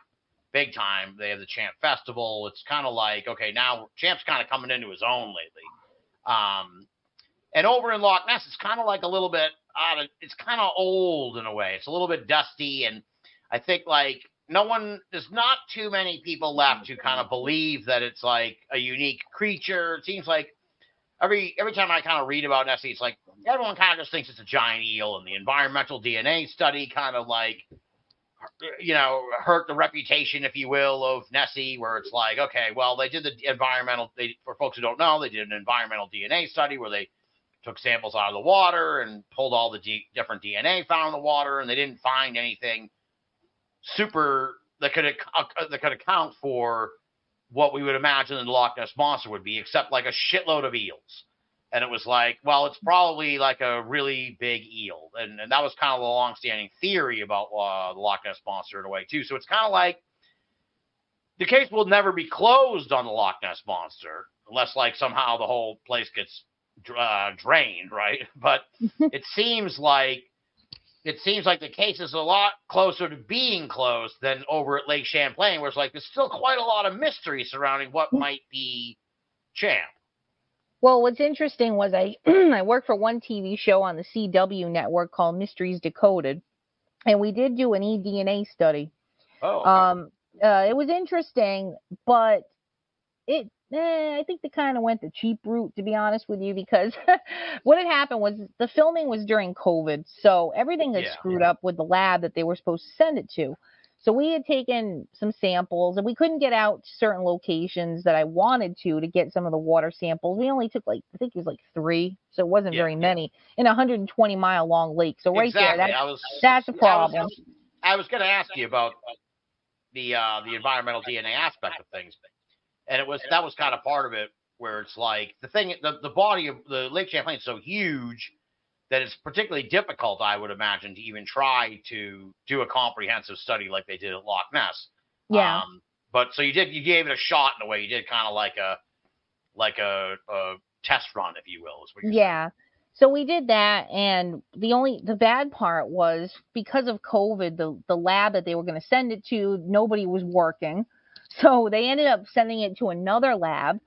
big time. They have the Champ Festival. It's kind of like, okay, now Champ's kind of coming into his own lately. And over in Loch Ness, it's kind of like a little bit it's kind of old in a way. It's a little bit dusty. And I think like there's not too many people left who kind of believe that it's like a unique creature. It seems like every time I kind of read about Nessie, it's like everyone kind of just thinks it's a giant eel, and the environmental DNA study kind of like, hurt the reputation, if you will, of Nessie, where it's like, okay, well, they did for folks who don't know, they did an environmental DNA study where they took samples out of the water and pulled all the different DNA found in the water, and they didn't find anything super that could account for what we would imagine the Loch Ness Monster would be, except like a shitload of eels. And it was like, well, it's probably like a really big eel. And that was kind of the long-standing theory about the Loch Ness Monster in a way, too. So it's kind of like the case will never be closed on the Loch Ness Monster unless, like, somehow the whole place gets drained, right? But it seems like the case is a lot closer to being closed than over at Lake Champlain, where it's like there's still quite a lot of mystery surrounding what might be Champ. Well, what's interesting was I worked for one TV show on the CW network called Mysteries Decoded, and we did do an eDNA study. Oh, okay. It was interesting, but I think they kind of went the cheap route, to be honest with you, because what had happened was the filming was during COVID, so everything got screwed up with the lab that they were supposed to send it to. So we had taken some samples, and we couldn't get out to certain locations that I wanted to get some of the water samples. We only took I think it was like 3, so it wasn't very many, in a 120-mile long lake. So right there, that's a problem. I was going to ask you about the environmental DNA aspect of things, and that was kind of part of it, where it's like the body of the Lake Champlain is so huge that it's particularly difficult, I would imagine, to even try to do a comprehensive study like they did at Loch Ness. Yeah. But so you gave it a shot in a way. You did kind of like a test run, if you will, is what you're saying. So we did that, and the bad part was because of COVID, the lab that they were going to send it to, nobody was working. So they ended up sending it to another lab,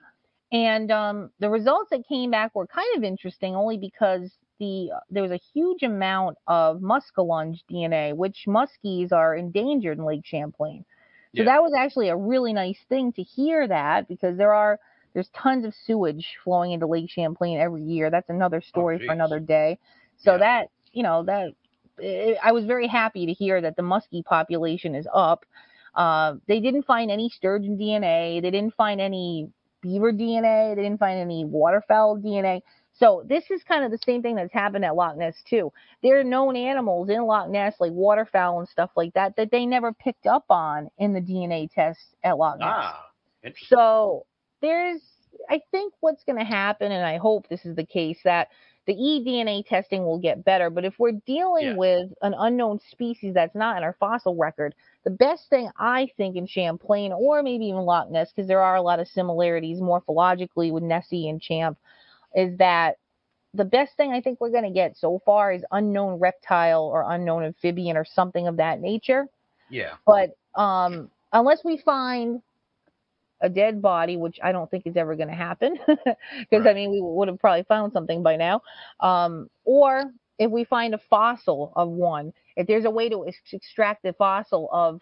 and the results that came back were kind of interesting, only because there was a huge amount of muskellunge DNA, which muskies are endangered in Lake Champlain. So that was actually a really nice thing to hear that, because there's tons of sewage flowing into Lake Champlain every year. That's another story for another day. So I was very happy to hear that the muskie population is up. They didn't find any sturgeon DNA. They didn't find any beaver DNA. They didn't find any waterfowl DNA. So this is kind of the same thing that's happened at Loch Ness too. There are known animals in Loch Ness, like waterfowl and stuff like that, that they never picked up on in the DNA tests at Loch Ness. Interesting. So I think what's going to happen, and I hope this is the case, that the eDNA testing will get better. But if we're dealing with an unknown species that's not in our fossil record, the best thing I think in Champlain, or maybe even Loch Ness, because there are a lot of similarities morphologically with Nessie and Champ, is that the best thing I think we're going to get so far is unknown reptile or unknown amphibian or something of that nature. Yeah. But unless we find a dead body, which I don't think is ever going to happen, because Right. I mean we would have probably found something by now, or if we find a fossil of one, if there's a way to extract the fossil of,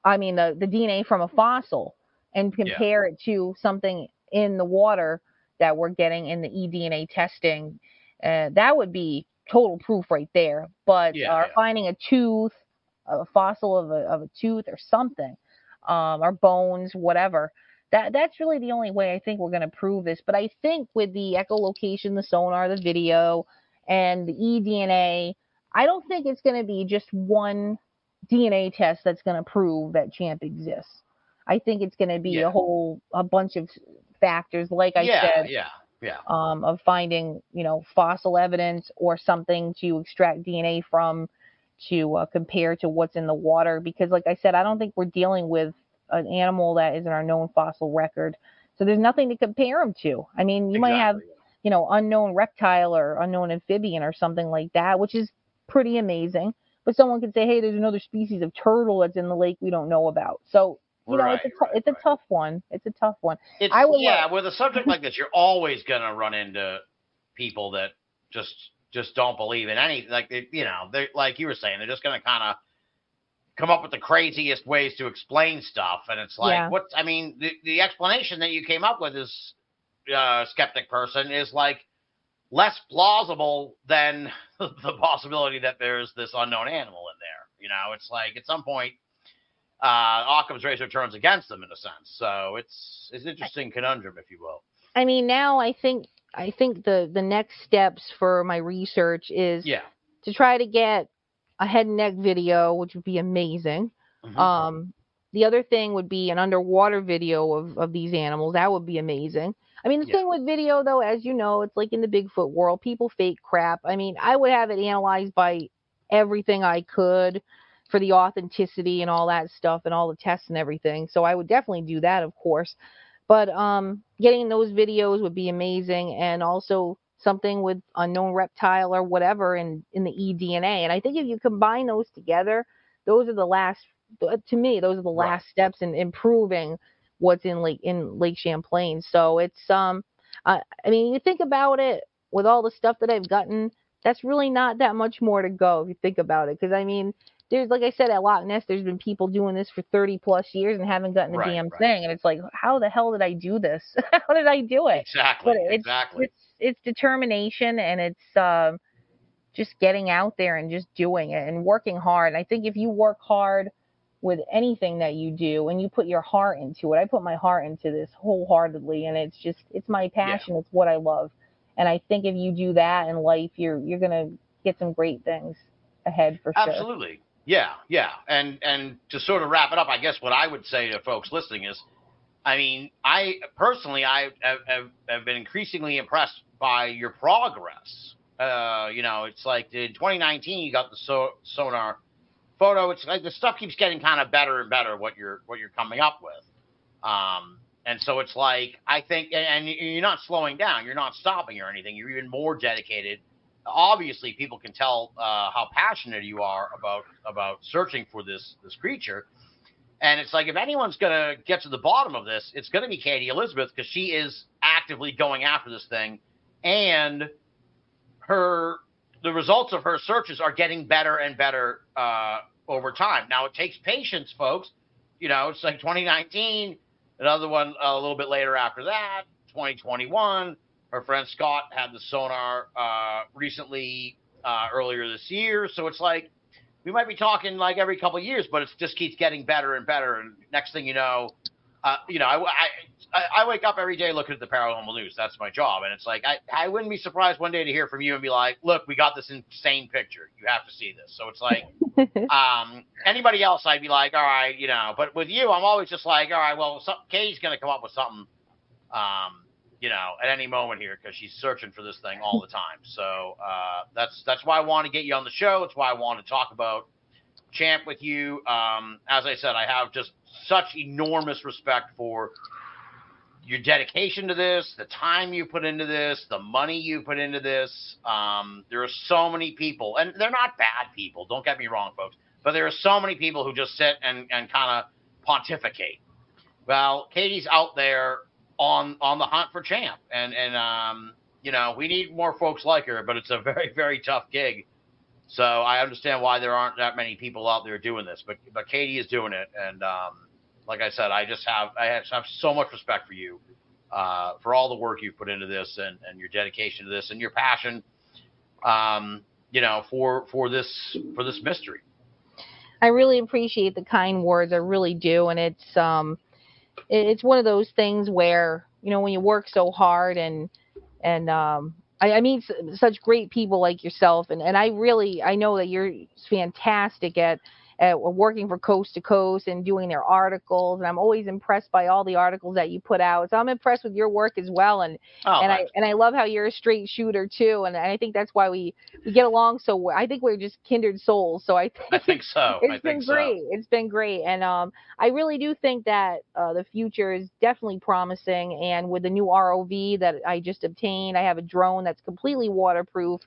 I mean the DNA from a fossil and compare it to something in the water that we're getting in the eDNA testing, that would be total proof right there. But finding a tooth, a fossil of a tooth or something, or bones, whatever. That's really the only way I think we're going to prove this. But I think with the echolocation, the sonar, the video, and the eDNA, I don't think it's going to be just one DNA test that's going to prove that Champ exists. I think it's going to be a bunch of factors, like I said, of finding, fossil evidence or something to extract DNA from to compare to what's in the water. Because, like I said, I don't think we're dealing with an animal that is in our known fossil record. So there's nothing to compare them to. I mean, you might have, unknown reptile or unknown amphibian or something like that, which is pretty amazing. But someone could say, hey, there's another species of turtle that's in the lake we don't know about. So, it's a tough one. It's a tough one. With a subject like this, you're always going to run into people that just don't believe in anything. Like, they're, like you were saying, they're just going to kind of come up with the craziest ways to explain stuff. And it's like, the explanation that you came up with is, skeptic person, is like less plausible than the possibility that there's this unknown animal in there. It's like at some point, Occam's razor turns against them in a sense. So it's an interesting conundrum, if you will. I mean, now I think the next steps for my research is to try to get a head and neck video, which would be amazing. Mm-hmm. The other thing would be an underwater video of these animals. That would be amazing. I mean, the thing with video, though, as you know, it's like in the Bigfoot world, people fake crap. I mean, I would have it analyzed by everything I could for the authenticity and all that stuff and all the tests and everything. So I would definitely do that, of course. But getting those videos would be amazing, and also something with unknown reptile or whatever in the eDNA. And I think if you combine those together, those are the last steps in improving what's in Lake Champlain. So it's I mean, you think about it, with all the stuff that I've gotten, that's really not that much more to go if you think about it. Because I mean, there's, like I said, at Loch Ness, there's been people doing this for 30 plus years and haven't gotten a damn thing. And it's like, how the hell did I do this? How did I do it? Exactly. But it's determination, and it's just getting out there and just doing it and working hard. And I think if you work hard with anything that you do and you put your heart into it, I put my heart into this wholeheartedly, and it's my passion. It's what I love. And I think if you do that in life, you're going to get some great things ahead for sure. Absolutely. Yeah. And to sort of wrap it up, I guess what I would say to folks listening is, I mean, I personally, I have been increasingly impressed by your progress. It's like in 2019, you got the sonar photo. It's like the stuff keeps getting kind of better and better, what you're coming up with. And so it's like, I think, and you're not slowing down, you're not stopping or anything. You're even more dedicated. Obviously, people can tell how passionate you are about searching for this creature. And it's like, if anyone's going to get to the bottom of this, it's going to be Katy Elizabeth, because she is actively going after this thing. And the results of her searches are getting better and better over time. Now, it takes patience, folks. It's like 2019, another one a little bit later after that, 2021. Her friend Scott had the sonar recently, earlier this year. So it's like, we might be talking like every couple of years, but it just keeps getting better and better. And next thing you know, I wake up every day looking at the paranormal news. That's my job. And it's like, I wouldn't be surprised one day to hear from you and be like, look, we got this insane picture. You have to see this. So it's like, anybody else, I'd be like, all right, but with you, I'm always just like, all right, well, Katy's going to come up with something, at any moment here, because she's searching for this thing all the time. So that's why I want to get you on the show. It's why I want to talk about Champ with you. As I said, I have just such enormous respect for your dedication to this, the time you put into this, the money you put into this. There are so many people, and they're not bad people. Don't get me wrong, folks. But there are so many people who just sit and kind of pontificate. Well, Katy's out there on the hunt for champ, and we need more folks like her, but it's a very, very tough gig. So I understand why there aren't that many people out there doing this, but Katy is doing it, and like I said, I have so much respect for you, for all the work you've put into this, and your dedication to this, and your passion, for this mystery. I really appreciate the kind words. I really do, and it's one of those things where when you work so hard and I meet such great people like yourself, and I know that you're fantastic at working for Coast to Coast and doing their articles, and I'm always impressed by all the articles that you put out. So I'm impressed with your work as well, and I love how you're a straight shooter too, and I think that's why we get along so well. I think we're just kindred souls. So I think so. It's been great. It's been great, and I really do think that the future is definitely promising. And with the new ROV that I just obtained, I have a drone that's completely waterproof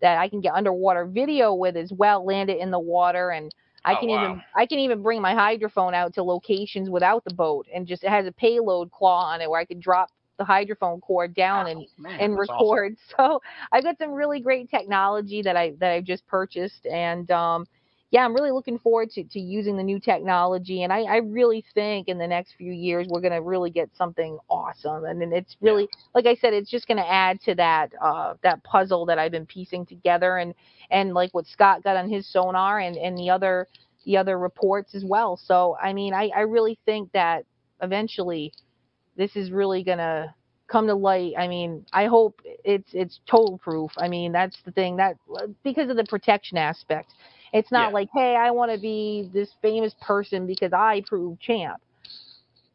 that I can get underwater video with as well, land it in the water, and I can even bring my hydrophone out to locations without the boat, and it has a payload claw on it where I could drop the hydrophone cord down and record. Awesome. So I've got some really great technology that I've just purchased, and I'm really looking forward to using the new technology. And I really think in the next few years we're going to really get something awesome. And then it's really, like I said, it's just going to add to that puzzle that I've been piecing together, and like what Scott got on his sonar and the other reports as well. So I mean, I really think that eventually this is really going to come to light. I mean, I hope it's total proof. I mean, that's the thing, that because of the protection aspect. It's not like, hey, I want to be this famous person because I proved champ.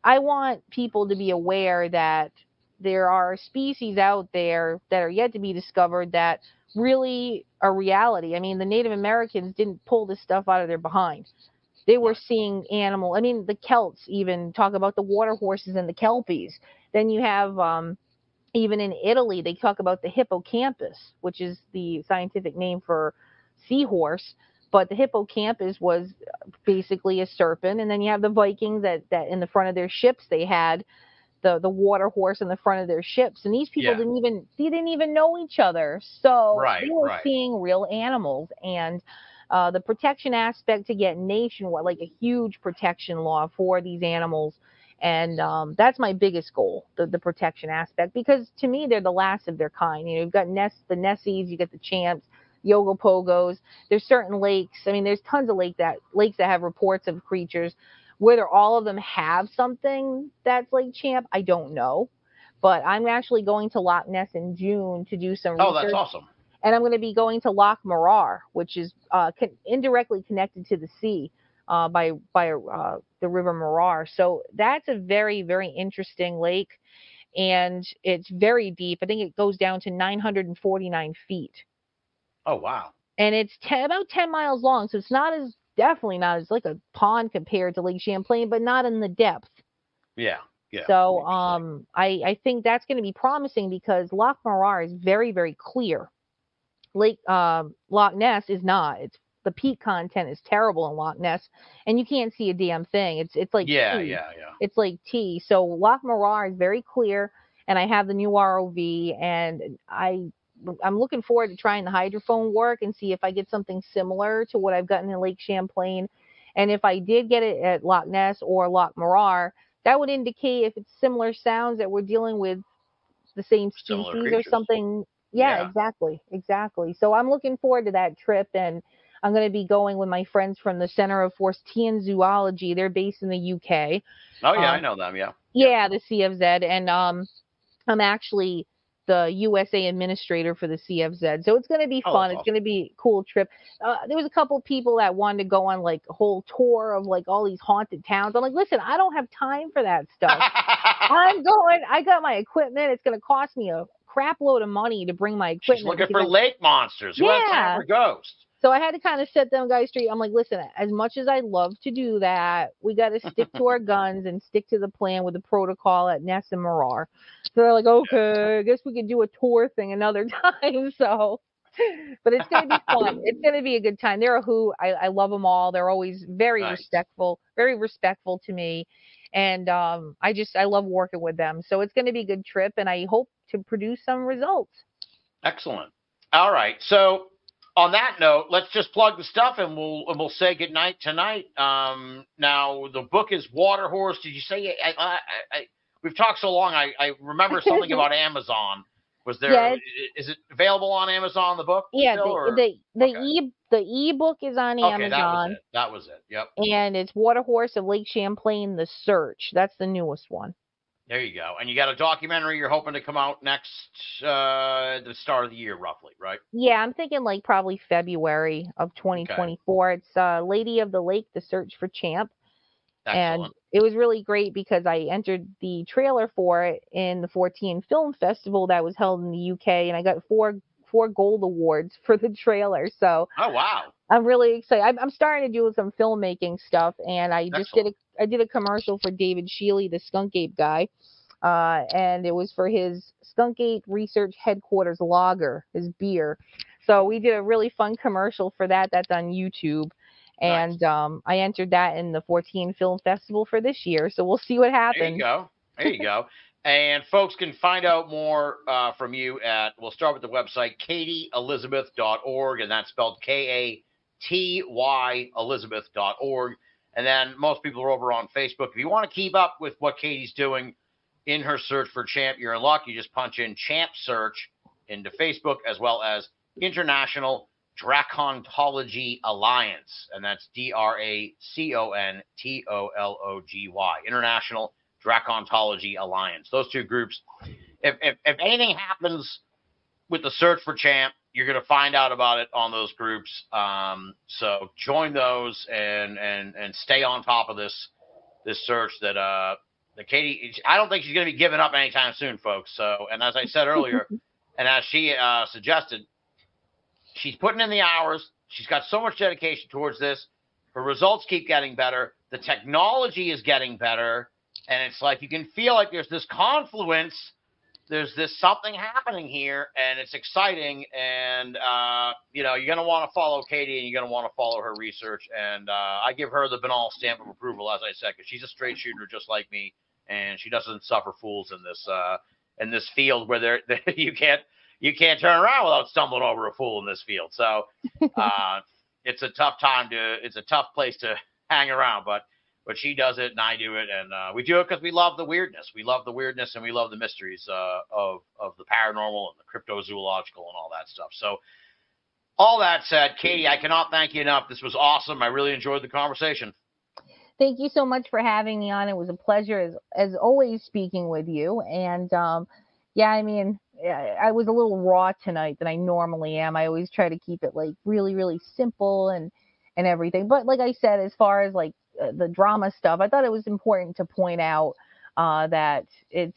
I want people to be aware that there are species out there that are yet to be discovered that really are reality. I mean, the Native Americans didn't pull this stuff out of their behind. They were seeing animal. I mean, the Celts even talk about the water horses and the Kelpies. Then you have, even in Italy, they talk about the hippocampus, which is the scientific name for seahorse. But the hippocampus was basically a serpent. And then you have the Vikings that in the front of their ships, they had the water horse in the front of their ships. And these people didn't even know each other. So they were seeing real animals. And the protection aspect to get nationwide, like a huge protection law for these animals. And that's my biggest goal, the protection aspect, because to me, they're the last of their kind. You've got the Nessies, you get the champs, Yogopogos. There's certain lakes. I mean, there's tons of lakes that have reports of creatures. Whether all of them have something that's like champ, I don't know. But I'm actually going to Loch Ness in June to do some research. Oh, that's awesome. And I'm going to be going to Loch Morar, which is indirectly connected to the sea by the River Morar. So that's a very, very interesting lake. And it's very deep. I think it goes down to 949 feet. Oh, wow. And it's about 10 miles long. So it's definitely not as like a pond compared to Lake Champlain, but not in the depth. Yeah. So I think that's going to be promising because Loch Morar is very, very clear. Lake Loch Ness is not. The peat content is terrible in Loch Ness, and you can't see a damn thing. It's like tea. It's like tea. So Loch Morar is very clear, and I have the new ROV, and I'm looking forward to trying the hydrophone work and see if I get something similar to what I've gotten in Lake Champlain. And if I did get it at Loch Ness or Loch Morar, that would indicate if it's similar sounds that we're dealing with the same species or something. Yeah, exactly. So I'm looking forward to that trip, and I'm going to be going with my friends from the Center of Fortean Zoology. They're based in the UK. Oh, yeah, I know them, yeah. Yeah, the CFZ. And I'm actually the USA administrator for the CFZ. So it's going to be fun. It's going to be a cool trip. There was a couple of people that wanted to go on like a whole tour of like all these haunted towns. I'm like, listen, I don't have time for that stuff. I got my equipment. It's going to cost me a crap load of money to bring my equipment. She's looking for lake monsters. Who has time for ghosts? So I had to kind of set them guys straight. I'm like, listen, as much as I love to do that, we got to stick to our guns and stick to the plan with the protocol at Ness and Marar. So they're like, okay, I guess we could do a tour thing another time. So, but it's going to be fun. It's going to be a good time. They're a hoot. I love them all. They're always very respectful to me. And I love working with them. So it's going to be a good trip, and I hope to produce some results. Excellent. All right. So on that note, let's just plug the stuff, and we'll say goodnight tonight. Now the book is Water Horse. Did you say? We've talked so long. I remember something about Amazon. Was there? Yeah, is it available on Amazon? The book? Yeah. The ebook is on Amazon. Okay, that was it. Yep. And it's Water Horse of Lake Champlain: The Search. That's the newest one. There you go. And you got a documentary you're hoping to come out next, the start of the year, roughly, right? Yeah, I'm thinking like probably February of 2024. Okay. It's Lady of the Lake: The Search for Champ. Excellent. And it was really great because I entered the trailer for it in the 14 Film Festival that was held in the UK, and I got four gold awards for the trailer. So, oh wow, I'm really excited. I'm starting to do some filmmaking stuff, and I just did a commercial for David Shealy, the Skunk Ape guy, and it was for his Skunk Ape Research Headquarters lager, his beer. So we did a really fun commercial for that. That's on YouTube. And nice. I entered that in the 14 Film Festival for this year. So we'll see what happens. There you go. And folks can find out more from you we'll start with the website, katyelizabeth.org, and that's spelled Katy Elizabeth.org. And then most people are over on Facebook. If you want to keep up with what Katy's doing in her search for Champ, you're in luck. You just punch in Champ Search into Facebook, as well as International Dracontology Alliance, and that's DRACONTOLOGY, International Dracontology Alliance. Those two groups. If anything happens with the search for Champ, you're going to find out about it on those groups. So join those and stay on top of this search that Katy. I don't think she's going to be giving up anytime soon, folks. So, and as I said earlier, and as she suggested, she's putting in the hours. She's got so much dedication towards this. Her results keep getting better. The technology is getting better. And it's like you can feel like there's this confluence. There's this something happening here, and it's exciting. And, you're going to want to follow Katy, and you're going to want to follow her research. And I give her the Binnall stamp of approval, as I said, because she's a straight shooter just like me, and she doesn't suffer fools in this field where you can't turn around without stumbling over a fool in this field. So it's a tough place to hang around, but she does it and I do it. And we do it because we love the weirdness. We love the weirdness and we love the mysteries of the paranormal and the cryptozoological and all that stuff. So all that said, Katy, I cannot thank you enough. This was awesome. I really enjoyed the conversation. Thank you so much for having me on. It was a pleasure as always speaking with you. And yeah, I mean, I was a little raw tonight than I normally am. I always try to keep it like really, really simple and everything. But like I said, as far as like the drama stuff, I thought it was important to point out that it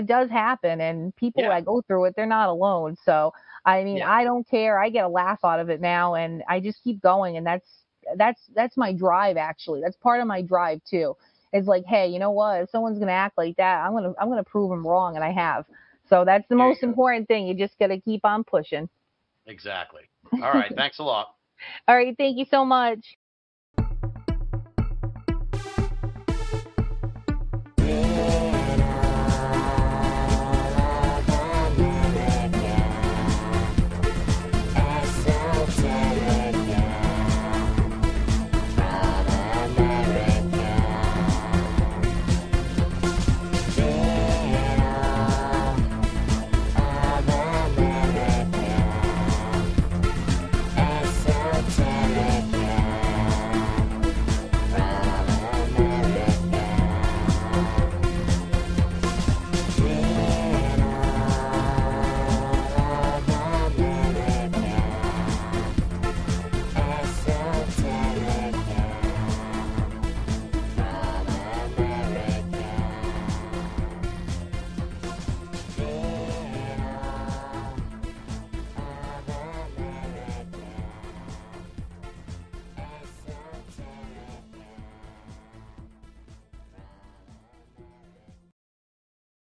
does happen, and people that go through it, they're not alone. So I mean, I don't care. I get a laugh out of it now, and I just keep going, and that's my drive. Actually, that's part of my drive too. It's like, hey, you know what? If someone's gonna act like that, I'm gonna prove them wrong, and I have. So that's the most important thing. You just got to keep on pushing. Exactly. All right. Thanks a lot. All right. Thank you so much.